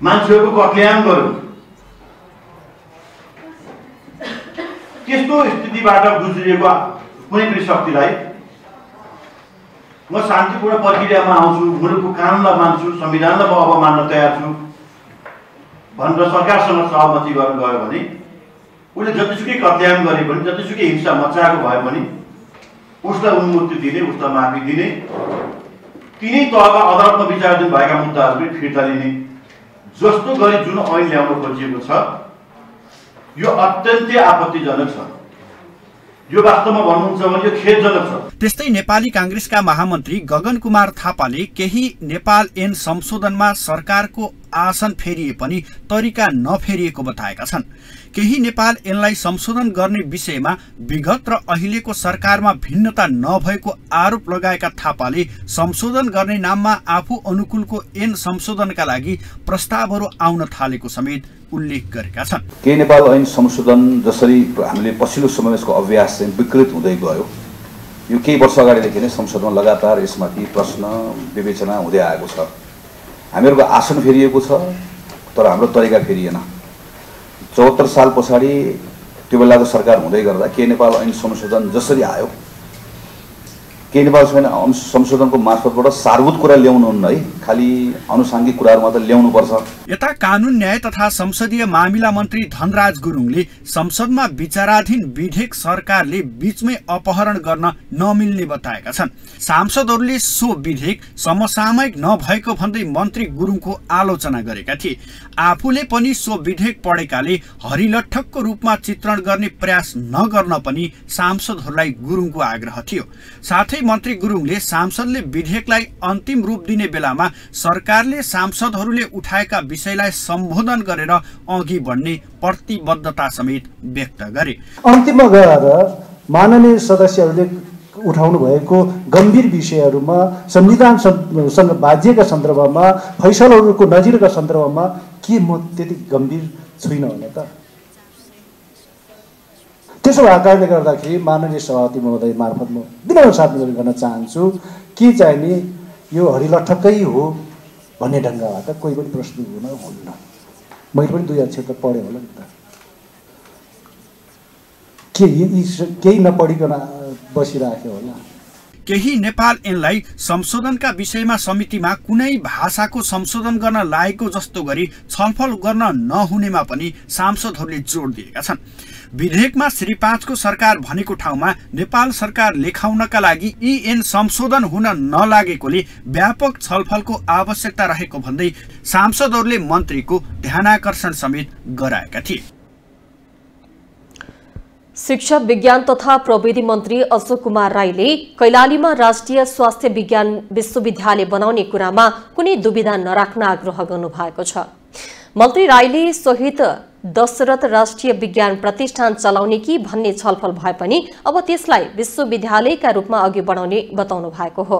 मान्छेहरूको कत्लेआम गर्यो। त्यस्तो स्थितिबाट गुज्रिएको कुनै पनि शक्तिलाई म शान्तिपूर्ण प्रक्रियामा आउँछु, मुलुकको कानुनलाई मान्छु, संविधानलाई म अब मान्न तयार छु भनेर सरकारसँग सहमति गर्न गयो भने उसले जतिसुकै कत्लेआम गरे पनि, जतिसुकै हिंसा मचाएको भए पनि उसलाई उन्मुक्ति दिने, उसलाई माफी दिने, तिनै तहका अदालतमा विचाराधीन भएका मुद्दाहरू पनि फिर्ता लिने जस्तो गरी जुन ऐन ल्याउन खोजिएको छ यो अत्यन्तै आपत्तिजनक छ। यो वास्तवमा भन्नुहुन्छ भने यो खेदजनक छ। त्यस्तै नेपाली कांग्रेसका महामन्त्री गगन कुमार थापाले केही नेपाल ऐन संशोधनमा सरकारको आसन फेरिए पनि तरिका नफेरिएको बताएका छन्। केही नेपाल ऐनलाई संशोधन गर्ने विषयमा विगत र अहिलेको सरकारमा भिन्नता नभएको आरोप लगाएका थापाले संशोधन गर्ने नाममा आफू अनुकूलको ऐन संशोधनका लागि प्रस्तावहरू आउन थालेको समेत उल्लेख गरेका छन्। केही नेपाल ऐन संशोधन जसरी हामीले पछिल्लो समयमा यसको अभ्यास चाहिँ विकृत हुँदै गयो, यो केही वर्ष अगाडिदेखि नै संसदमा लगातार यसमाथि प्रश्न विवेचना हुँदै आएको छ। हामीहरूको आसन फेरिएको छ तर हाम्रो तरिका फेरिएन। 74 साल पछाडि त्यो बेलाको सरकार हुँदै गर्दा केही नेपाल ऐन संशोधन जसरी आयो, केही नेपाल ऐन संशोधनको मार्फतबाट सारभूत कुरा ल्याउनु हुन्न है, खालि अनुसाङ्गिक कुराहरू मात्र ल्याउनु पर्छ। यता कानून न्याय तथा संसदीय मामिला मन्त्री धनराज गुरुङले संसदमा विचाराधीन विधेयक सरकारले बीचमै अपहरण गर्न नमिल्ने बताएका छन्। सांसदहरूले सो विधेयक समसामयिक नभएको भन्दै मन्त्री गुरुङको आलोचना गरेका थिए। आफूले पनि सो विधेयक पढेकाले हरिलट्ठकको रूपमा चित्रण गर्ने प्रयास नगर्न पनि सांसदहरूलाई गुरुङको आग्रह थियो। साथै मन्त्री गुरुङले सांसदले विधेयकलाई अन्तिम रूप दिने बेलामा सरकारले सांसदहरूले उठाएका विषयलाई सम्बोधन गरेर अघि बढ्ने प्रतिबद्धता समेत व्यक्त गरे। अन्तिममा गएर माननीय सदस्यहरूले उठाउनु भएको गम्भीर विषयहरूमा, संविधानसँग बाध्यका सन्दर्भमा, फैसलाहरूको नजिरका सन्दर्भमा के म त्यति गम्भीर छुइनँ भने त? त्यसो भएको कारणले गर्दाखेरि माननीय सभापति महोदय मार्फत म विनम्र साधन गर्न चाहन्छु कि चाहिँ नि यो हरिलट्ठकै हो भन्ने ढङ्गबाट कोही पनि प्रश्न हुन्न। मैले पनि 2 अक्षर त पढेँ होला नि त, केही नपढिकन बसिराख्यो होला। केही नेपाल ऐनलाई संशोधनका विषयमा समितिमा कुनै भाषाको संशोधन गर्न लागेको जस्तो गरी छलफल गर्न नहुनेमा पनि सांसदहरूले जोड दिएका छन्। विधेयकमा श्री 5 को सरकार भनेको ठाउँमा नेपाल सरकार लेखाउनका लागि यी ऐन संशोधन हुन नलागेकोले व्यापक छलफलको आवश्यकता रहेको भन्दै सांसदहरूले मन्त्रीको ध्यानाकर्षण समेत गराएका थिए। शिक्षा विज्ञान तथा प्रविधि मन्त्री अशोक कुमार राईले कैलालीमा राष्ट्रिय स्वास्थ्य विज्ञान विश्वविद्यालय बनाउने कुरामा कुनै दुविधा नराख्न आग्रह गर्नुभएको छ। मन्त्री राईले शहीद दशरथ राष्ट्रिय विज्ञान प्रतिष्ठान चलाउने कि भन्ने छलफल भए पनि अब त्यसलाई विश्वविद्यालयका रूपमा अघि बढाउने बताउनु भएको हो।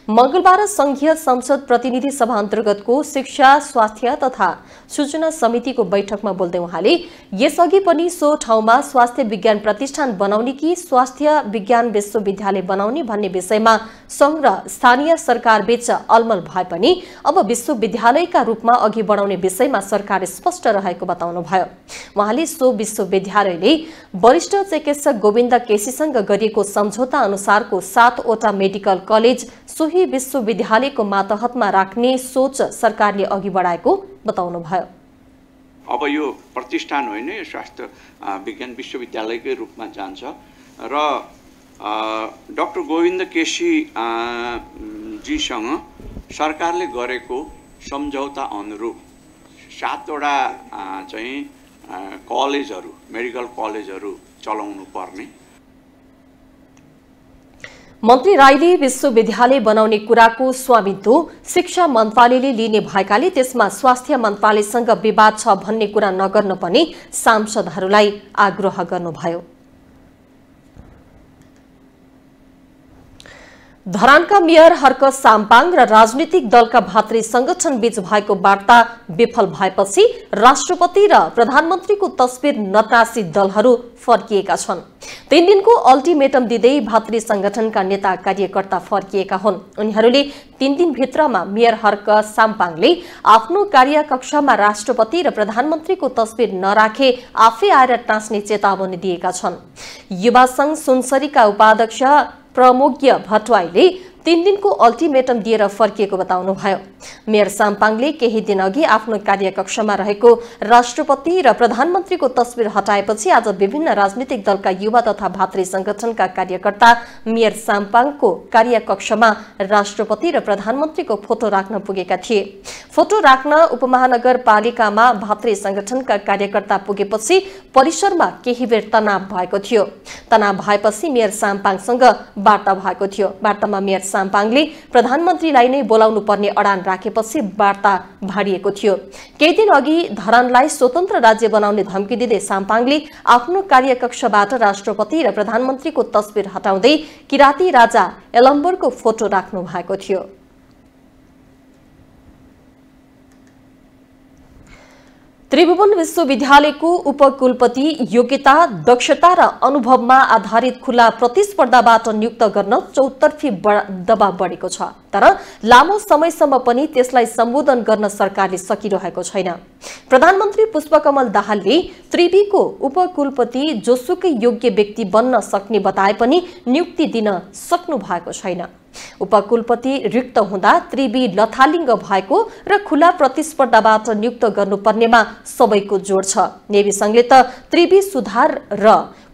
मंगलबार संघीय संसद प्रतिनिधि सभा अन्तर्गतको शिक्षा, स्वास्थ्य तथा सूचना समितिको बैठकमा बोल्दै उहाँले यसअघि पनि सो ठाउँमा स्वास्थ्य विज्ञान प्रतिष्ठान बनाउने कि स्वास्थ्य विज्ञान विश्वविद्यालय बनाउने भन्ने विषयमा संघ र स्थानीय सरकार बीच अलमल भए पनि अब विश्वविद्यालयका रूपमा अघि बढाउने विषयमा सरकार स्पष्ट रहेको बताउनुभयो। उहाँले सो विश्वविद्यालयले वरिष्ठ चिकित्सक गोविन्द केसीसँग गरिएको सम्झौता अनुसारको 7 वटा मेडिकल कलेज सोही विश्वविद्यालयको मातहतमा राख्ने सोच सरकारले अघि बढाएको बताउनुभयो। अब यो प्रतिष्ठान होइन, यो स्वास्थ्य विज्ञान विश्वविद्यालयकै रूपमा जान्छ र डाक्टर गोविन्द केसी जीसँग सरकारले गरेको सम्झौता अनुरूप 7 वटा चाहिँ कलेजहरू, मेडिकल कलेजहरू चलाउनु पर्ने। मन्त्री राईले विश्वविद्यालय बनाउने कुराको स्वामित्व शिक्षा मन्त्रालयले लिने भएकाले त्यसमा स्वास्थ्य मन्त्रालयसँग विवाद छ भन्ने कुरा नगर्न पनि सांसदहरूलाई आग्रह गर्नुभयो। धरानका मेयर हर्क साम्पाङ र राजनीतिक दलका भातृ संगठन बीच भएको वार्ता विफल भएपछि राष्ट्रपति र प्रधानमन्त्रीको तस्बिर नतासी दलहरू फर्किएका छन्। 3 दिनको अल्टिमेटम दिँदै भातृ संगठनका नेता कार्यकर्ता फर्किएका हुन्। उनीहरूले 3 दिनभित्रमा मेयर हर्क साम्पाङले आफ्नो कार्यकक्षमा राष्ट्रपति र प्रधानमन्त्रीको तस्बिर नराखे आफै आएर टाँस्ने चेतावनी दिएका छन्। युवा संघ सुनसरीका उपाध्यक्ष प्रमोज्ञ भट्टराईले 3 दिनको अल्टिमेटम दिएर फर्किएको बताउनुभयो। मेयर साम्पाङले केही दिन अघि आफ्नो कार्यकक्षमा रहेको राष्ट्रपति र प्रधानमन्त्रीको तस्बिर हटाएपछि आज विभिन्न राजनीतिक दलका युवा तथा भातृ संगठनका कार्यकर्ता मेयर साम्पाङको कार्यकक्षमा राष्ट्रपति र प्रधानमन्त्रीको फोटो राख्न पुगेका थिए। फोटो राख्न उपमहानगरपालिकामा भातृ संगठनका कार्यकर्ता पुगेपछि परिसरमा केही बेर तनाव भएको थियो। तनाव भएपछि मेयर साम्पाङसँग वार्ता भएको थियो। वार्तामा मेयर साम्पाङले प्रधानमन्त्रीलाई नै बोलाउनु पर्ने अडान राखेपछि वार्ता भाडिएको थियो। केही दिन अघि धरानलाई स्वतन्त्र राज्य बनाउने धम्की दिँदै साम्पाङले आफ्नो कार्यकक्षबाट राष्ट्रपति र प्रधानमन्त्रीको तस्बिर हटाउँदै किराती राजा एलम्बरको फोटो राख्नु भएको थियो। त्रिभुवन विश्वविद्यालयको उपकुलपति योग्यता, दक्षता र अनुभवमा आधारित खुला प्रतिस्पर्धाबाट नियुक्त गर्न चौतर्फी दबाव बढेको छ। तर लामो समयसम्म पनि त्यसलाई सम्बोधन गर्न सरकारले सकिरहेको छैन। प्रधानमन्त्री पुष्पकमल दाहालले त्रिवीको उपकुलपति जोसुकै योग्य व्यक्ति बन्न सक्ने बताए पनि नियुक्ति दिन सक्नु भएको छैन। उपकुलपति रिक्त हुँदा त्रिवी लथालिङ्ग भएको र खुला प्रतिस्पर्धाबाट नियुक्त गर्नुपर्नेमा सबैको जोड छ। नेवी संघले त त्रिवी सुधार र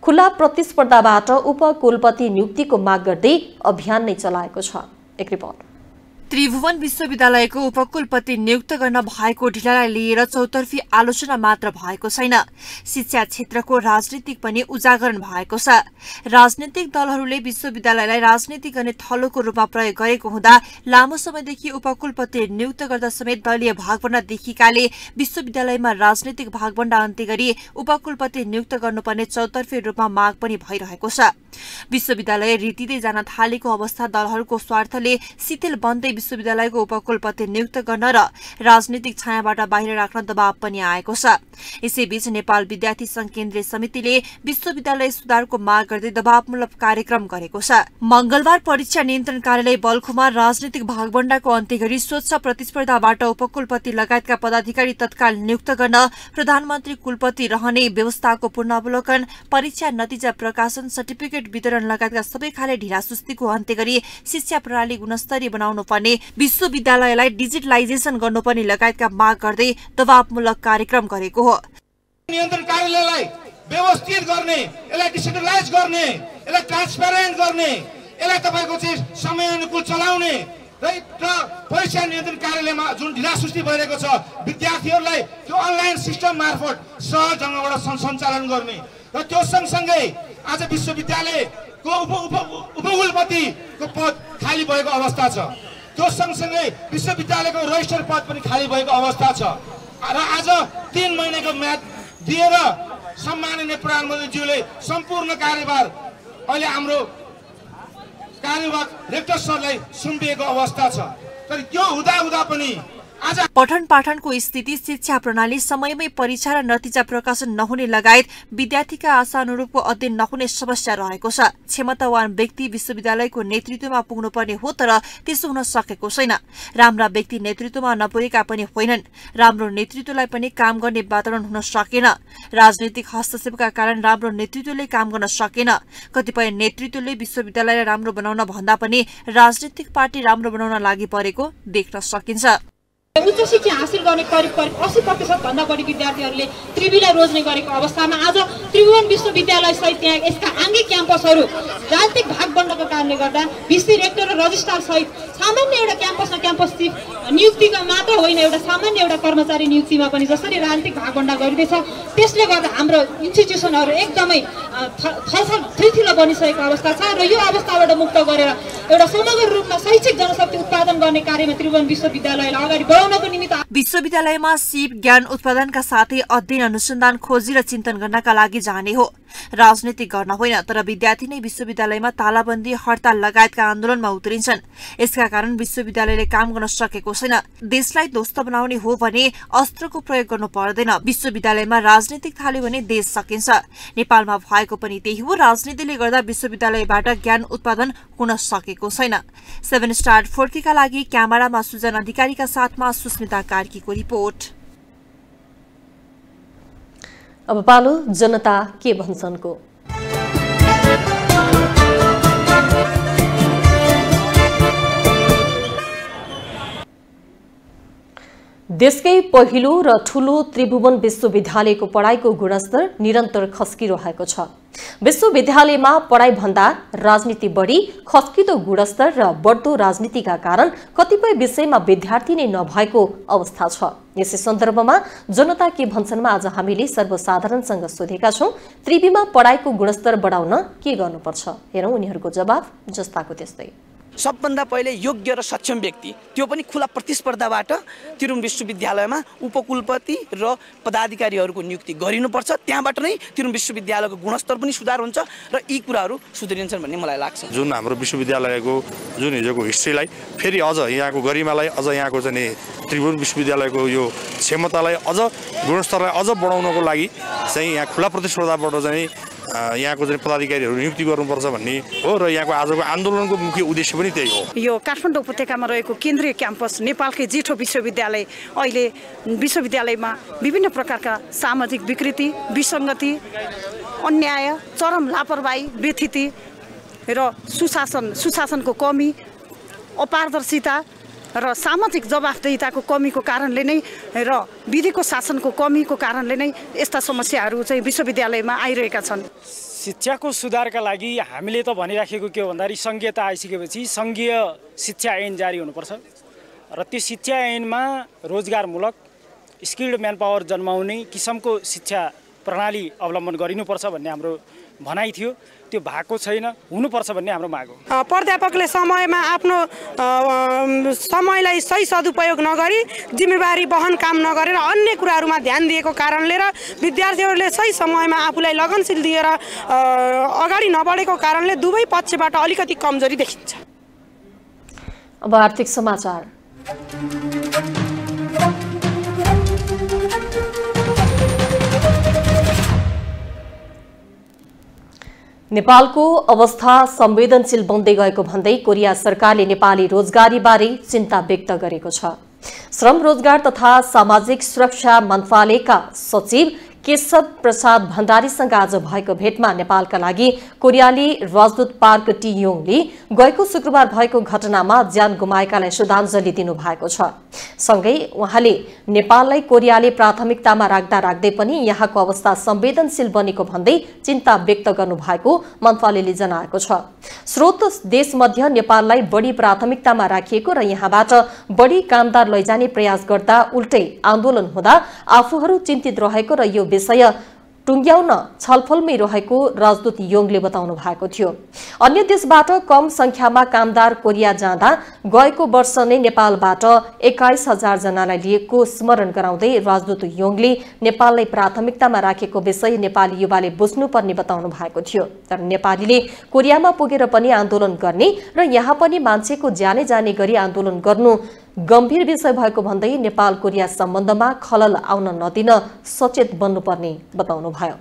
खुला प्रतिस्पर्धाबाट उपकुलपति नियुक्तिको माग गर्दै अभियान नै चलाएको छ। एक रिपोर्ट। त्रिभुवन विश्वविद्यालयको उपकुलपति नियुक्त गर्न भएको ढिलालाई लिएर चौतर्फी आलोचना मात्र भएको छैन, शिक्षा क्षेत्रको राजनीतिक पनि उजागरण भएको छ। राजनीतिक दलहरूले विश्वविद्यालयलाई राजनीति गर्ने थलोको रूपमा प्रयोग गरेको हुँदा लामो समयदेखि उपकुलपति नियुक्त गर्दा समेत दलीय भागभण्डा देखिएकाले विश्वविद्यालयमा राजनीतिक भागभण्डा अन्त्य गरी उपकुलपति नियुक्त गर्नुपर्ने चौतर्फी रूपमा माग पनि भइरहेको छ। विश्वविद्यालय रितिँदै जान थालेको अवस्था दलहरूको स्वार्थले शिथिल बन्दै विश्वविद्यालयको उपकुलपति नियुक्त गर्न र राजनीतिक छायाबाट बाहिर राख्न दबाव पनि आएको छ। यसैबीच नेपाल विद्यार्थी संघ केन्द्रीय समितिले विश्वविद्यालय सुधारको माग गर्दै दबावमूलक कार्यक्रम गरेको छ। मंगलबार परीक्षा नियन्त्रण कार्यालय बल्खुमा राजनीतिक भागभण्डाको अन्त्य गरी स्वच्छ प्रतिस्पर्धाबाट उपकुलपति लगायतका पदाधिकारी तत्काल नियुक्त गर्न, प्रधानमन्त्री कुलपति रहने व्यवस्थाको पुनरावलोकन, परीक्षा नतिजा प्रकाशन, सर्टिफिकेट वितरण लगायतका सबै खाले ढिलासुस्तीको अन्त्य गरी शिक्षा प्रणाली गुणस्तरीय बनाउनु पर्ने, विश्वविद्यालयलाई डिजिटलाइजेसन गर्नुपर्ने लगायतका माग गर्दै दबावमूलक कार्यक्रम गरेको हो। नियन्त्रण कार्यालयलाई व्यवस्थित गर्ने, यसलाई डिजिटलाइज गर्ने, यसलाई ट्रान्सपेरेन्ट गर्ने, यसलाई तपाईको चाहिँ समय अनुकूल चलाउने र परीक्षा नियन्त्रण कार्यालयमा जुन ढिलासुस्ती भइरहेको छ विद्यार्थीहरूलाई त्यो अनलाइन सिस्टम मार्फत सहज ढङ्गबाट सञ्चालन गर्ने र त्यो सँगसँगै आज विश्वविद्यालयको उपकुलपतिको पद खाली भएको अवस्था छ। त्यो सँगसँगै विश्वविद्यालयको रजिस्टर पद पनि खाली भएको अवस्था छ र आज 3 महिनाको म्याद दिएर सम्माननीय प्रधानमन्त्रीज्यूले सम्पूर्ण कार्यभार अहिले हाम्रो कार्यवाहक रेक्टर सरलाई सुम्पिएको अवस्था छ। तर त्यो हुँदा पनि आज पठन पाठनको स्थिति, शिक्षा प्रणाली, समयमै परीक्षा र नतिजा प्रकाशन नहुने लगायत विद्यार्थीका आशा अनुरूपको अध्ययन नहुने समस्या रहेको छ। क्षमतावान व्यक्ति विश्वविद्यालयको नेतृत्वमा पुग्नुपर्ने हो, तर त्यसो हुन सकेको छैन। राम्रा व्यक्ति नेतृत्वमा नपुगेका पनि होइनन्। राम्रो नेतृत्वलाई पनि काम गर्ने वातावरण हुन सकेन। राजनीतिक हस्तक्षेपका कारण राम्रो नेतृत्वले काम गर्न सकेन। कतिपय नेतृत्वले विश्वविद्यालयलाई राम्रो बनाउन भन्दा पनि राजनीतिक पार्टी राम्रो बनाउन लागि परेको देख्न सकिन्छ। उच्च शिक्षा हासिल गर्ने करिब 80% भन्दा बढी विद्यार्थीहरूले त्रिभुवनलाई रोज्ने गरेको अवस्थामा आज त्रिभुवन विश्वविद्यालय सहित त्यहाँ यसका आङ्गी क्याम्पसहरू राजनीतिक भागबण्डको कारणले गर्दा भिसी रेक्टर र रजिस्ट्रार सहित सामान्य एउटा क्याम्पसमा क्याम्पस चिफ नियुक्तिका मात्र होइन, एउटा सामान्य एउटा कर्मचारी नियुक्तिमा पनि जसरी राजनीतिक भागबण्ड गरिँदैछ, त्यसले गर्दा हाम्रो इन्स्टिट्युसनहरू एकदमै थलथलो बनिसकेको अवस्था छ। र यो अवस्थाबाट मुक्त गरेर एउटा समग्र रूपमा शैक्षिक जनशक्ति उत्पादन गर्ने कार्यमा त्रिभुवन विश्वविद्यालयलाई अगाडि बढाउनको निमित्त विश्वविद्यालयमा सिप ज्ञान उत्पादनका साथै अध्ययन, अनुसन्धान, खोजी र चिन्तन गर्नका लागि जाने हो, राजनीति गर्न होइन। तर विद्यार्थी नै विश्वविद्यालयमा तालाबन्दी, हडताल लगायतका आन्दोलनमा उत्रिन्छन्। यसका कारण विश्वविद्यालयले काम गर्न सकेको छैन। देशलाई ध्वस्त बनाउने हो भने अस्त्रको प्रयोग गर्नु पर्दैन। विश्वविद्यालयमा राजनीतिक थाल्यो भने देश सकिन्छ। नेपालमा भएको पनि त्यही हो। राजनीतिले गर्दा विश्वविद्यालयबाट ज्ञान उत्पादन हुन सकेको छैन। 7 स्टार 4K का लागि क्यामेरामा सुजन अधिकारीका साथमा सुस्मिता कार्कीको रिपोर्ट। अब पालो जनता के भन्छनको। देशकै पहिलो र ठूलो त्रिभुवन विश्वविद्यालयको पढाइको गुणस्तर निरन्तर खस्किरहेको छ। विश्वविद्यालयमा पढाइ भन्दा राजनीति बढी, खस्किदो गुणस्तर र बढ्दो राजनीतिका कारण कतिपय विषयमा विद्यार्थी नै नभएको अवस्था छ। यसै सन्दर्भमा जनता के भन्छनमा आज हामीले सर्वसाधारणसँग सोधेका छौं, त्रिभुवनमा पढाइको गुणस्तर बढाउन के गर्नुपर्छ? हेरौं उनीहरूको जवाफ जस्ताको त्यस्तै। सबभन्दा पहिले योग्य र सक्षम व्यक्ति, त्यो पनि खुला प्रतिस्पर्धाबाट त्रिभुवन विश्वविद्यालयमा उपकुलपति र पदाधिकारीहरूको नियुक्ति गरिनुपर्छ। त्यहाँबाट नै त्रिभुवन विश्वविद्यालयको गुणस्तर पनि सुधार हुन्छ र यी कुराहरू सुध्रिन्छन् भन्ने मलाई लाग्छ। जुन हाम्रो विश्वविद्यालयको जुन हिजोको हिस्ट्रीलाई फेरि अझ यहाँको गरिमालाई, अझ यहाँको चाहिँ त्रिभुवन विश्वविद्यालयको यो क्षमतालाई, अझ गुणस्तरलाई अझ बढाउनको लागि चाहिँ यहाँ खुला प्रतिस्पर्धाबाट चाहिँ यहाँको चाहिँ पदाधिकारीहरू नियुक्ति गर्नुपर्छ भन्ने हो र यहाँको आजको आन्दोलनको मुख्य उद्देश्य पनि त्यही हो। यो काठमाडौँ उपत्यकामा रहेको केन्द्रीय क्याम्पस नेपालकै जेठो विश्वविद्यालय अहिले विश्वविद्यालयमा विभिन्न प्रकारका सामाजिक विकृति, विसङ्गति, अन्याय, चरम लापरवाही, व्यथिति र सुशासनको कमी, अपारदर्शिता र सामाजिक जवाफदेहिताको कमीको कारणले नै र विधिको शासनको कमीको कारणले नै यस्ता समस्याहरू चाहिँ विश्वविद्यालयमा आइरहेका छन्। शिक्षाको सुधारका लागि हामीले त भनिराखेको के हो भन्दाखेरि संघीयता आइसकेपछि संघीय शिक्षा ऐन जारी हुनुपर्छ र त्यो शिक्षा ऐनमा रोजगारमूलक स्किल्ड म्यान पावर जन्माउने किसिमको शिक्षा प्रणाली अवलम्बन गरिनुपर्छ भन्ने हाम्रो भनाइ थियो। त्यो भएको छैन, हुनुपर्छ भन्ने हाम्रो माग हो। प्राध्यापकले समयमा आफ्नो समयलाई सही सदुपयोग नगरी जिम्मेवारी वहन काम नगरेर अन्य कुराहरूमा ध्यान दिएको कारणले र विद्यार्थीहरूले सही समयमा आफूलाई लगनशील दिएर अगाडि नबढेको कारणले दुवै पक्षबाट अलिकति कमजोरी देखिन्छ। अब आर्थिक समाचार। नेपालको अवस्था संवेदनशील बन्दै गएको भन्दै कोरिया सरकारले नेपाली रोजगारीबारे चिन्ता व्यक्त गरेको छ। श्रम, रोजगार तथा सामाजिक सुरक्षा मन्त्रालयका सचिव केशव प्रसाद भण्डारीसँग आज भएको भेटमा नेपालका लागि कोरियाली राजदूत पार्क टी योङले गएको शुक्रबार भएको घटनामा ज्यान गुमाएकालाई श्रद्धाञ्जली दिनुभएको छ। सँगै उहाँले नेपाललाई कोरियाले प्राथमिकतामा राख्दा राख्दै पनि यहाँको अवस्था संवेदनशील बनेको भन्दै चिन्ता व्यक्त गर्नुभएको मन्त्रालयले जनाएको छ। स्रोत देशमध्ये नेपाललाई बढी प्राथमिकतामा राखिएको र यहाँबाट बढी कामदार लैजाने प्रयास गर्दा उल्टै आन्दोलन हुँदा आफूहरू चिन्तित रहेको र यो विषय टुङ्ग्याउन छलफलमै रहेको राजदूत योङले बताउनु भएको थियो। अन्य देशबाट कम संख्यामा कामदार कोरिया जाँदा गएको वर्ष नै नेपालबाट 21,000 जनालाई लिएको स्मरण गराउँदै राजदूत योङले नेपाललाई प्राथमिकतामा राखेको विषय नेपाली युवाले बुझ्नुपर्ने बताउनु भएको थियो। तर नेपालीले कोरियामा पुगेर पनि आन्दोलन गर्ने र यहाँ पनि मान्छेको ज्यानै जाने गरी आन्दोलन गर्नु गम्भीर विषय भएको भन्दै नेपाल कोरिया सम्बन्धमा खलल आउन नदिन सचेत बन्नुपर्ने बताउनुभयो।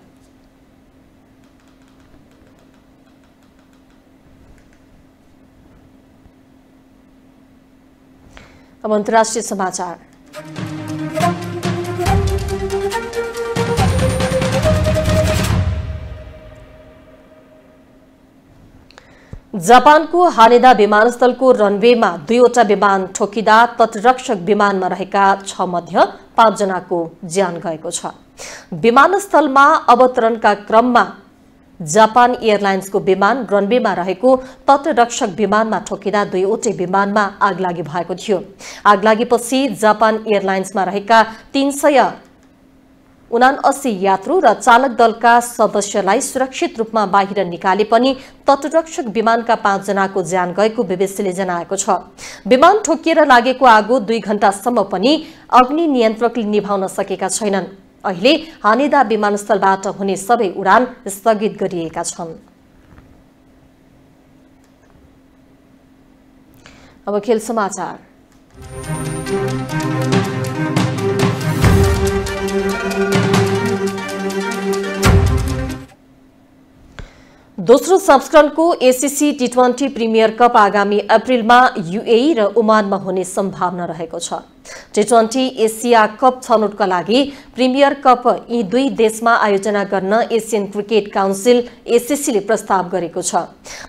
अब अन्तर्राष्ट्रिय समाचार। जापानको हानेदा विमानस्थलको रनवेमा 2वटा विमान ठोकिँदा तटरक्षक विमानमा रहेका 6 मध्ये 5 जनाको ज्यान गएको छ। विमानस्थलमा अवतरणका क्रममा जापान एयरलाइन्सको विमान रनवेमा रहेको तटरक्षक विमानमा ठोकिँदा 2वटै विमानमा आगलागी भएको थियो। आगलागीपछि जापान एयरलाइन्समा रहेका 379 यात्रु र चालक दलका सदस्यलाई सुरक्षित रूपमा बाहिर निकाले पनि तटरक्षक विमानका 5 जनाको ज्यान गएको बीबीसीले जनाएको छ। विमान ठोकिएर लागेको आगो 2 घण्टासम्म पनि अग्नि नियन्त्रकले निभाउन सकेका छैनन्। अहिले हानेदा विमानस्थलबाट हुने सबै उडान स्थगित गरिएका छन्। अब खेल समाचार। दोस्रो संस्करणको एसीसी टी20 प्रिमियर कप आगामी अप्रिलमा यूएई र ओमानमा हुने सम्भावना रहेको छ। टी20 एसिया कप छनौटका लागि प्रिमियर कप यी 2 देशमा आयोजना गर्न एसियन क्रिकेट काउन्सिल एसीसीले प्रस्ताव गरेको छ।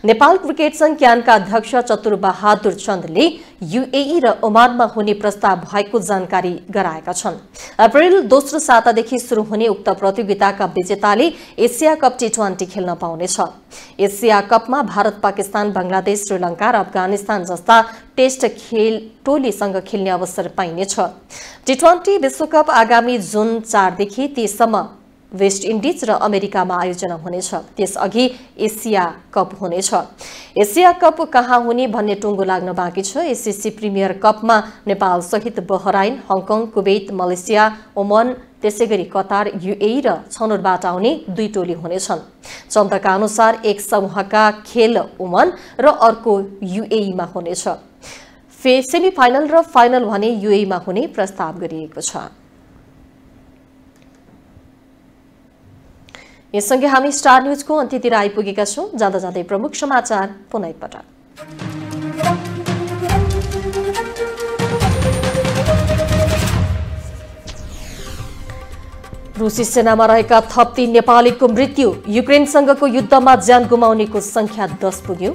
नेपाल क्रिकेट संघ क्यानका अध्यक्ष चतुरबहादुर चन्दले यूएई र ओमानमा हुने प्रस्ताव भएको जानकारी गराएका छन्। अप्रिल दोस्रो सातादेखि शुरू हुने उक्त प्रतियोगिताका विजेताले एसिया कप टी20 खेल्न पाउनेछ। एसिया कपमा भारत, पाकिस्तान, बंगलादेश, श्रीलंका र अफगानिस्तान जस्ता टेस्ट टोलीसँग खेल्ने अवसर पाइनेछ। टी20 विश्वकप आगामी जुन 4 देखि 30 सम्म वेस्ट इन्डिज र अमेरिकामा आयोजना हुनेछ। त्यसअघि एसिया कप हुनेछ। एसिया कप कहाँ हुने भन्ने टुङ्गो लाग्न बाँकी छ। एसीसी प्रिमियर कपमा नेपाल सहित Bahrain, Hong Kong, Kuwait, Malaysia, Oman, त्यसैगरी कतार, यूएई र छनौटबाट आउने 2 टोली हुनेछन्। चन्दका अनुसार एक समूहका खेल ओमान र अर्को यूएईमा हुनेछ। सेमिफाइनल र फाइनल भने यूएईमा हुने प्रस्ताव गरिएको छ। यससँगै हामी स्टार न्यूजको अन्त्यतिर आइपुगेका छौं। जाँदा जाँदै प्रमुख समाचार पुनः एकपटक। रुसी सेनामा रहेका थप 3 नेपालीको मृत्यु। युक्रेनसँगको युद्धमा ज्यान गुमाउनेको संख्या 10 पुग्यो।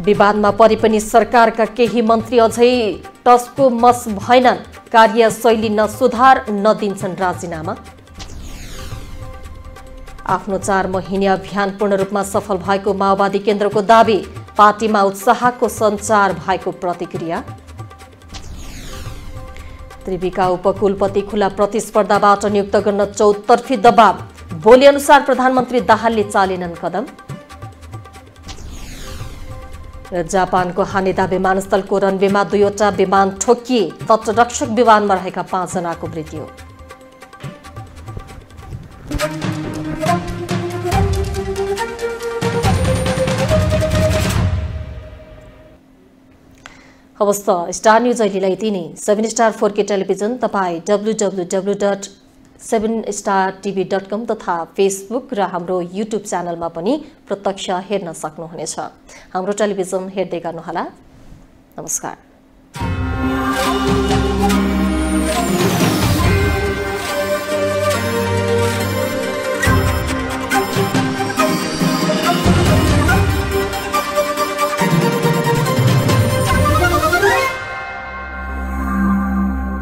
विवादमा परे पनि सरकारका केही मन्त्री अझै टसको मस भएनन्। कार्यशैली न सुधार न दिन्छन् राजीनामा। आफ्नो 4 महिने अभियान पूर्ण रूपमा सफल भएको माओवादी केन्द्रको दावी। पार्टीमा उत्साहको सञ्चार भएको प्रतिक्रिया। त्रिविका उपकुलपति खुला प्रतिस्पर्धाबाट नियुक्त गर्न चौतर्फी दबाव। बोली अनुसार प्रधानमन्त्री दाहालले चालेनन् कदम। र जापानको हानेदा विमानस्थलको रनवेमा 2वटा विमान ठोकिए। तटरक्षक विमानमा रहेका 5 जनाको मृत्यु। हवस् त स्टार न्यूज अहिलेलाई यति नै। 7 स्टार 4K टेलिभिजन तपाईँ www.7startv.com तथा फेसबुक र हाम्रो युट्युब च्यानलमा पनि प्रत्यक्ष हेर्न सक्नुहुनेछ। हाम्रो टेलिभिजन हेर्दै गर्नुहोला। नमस्कार।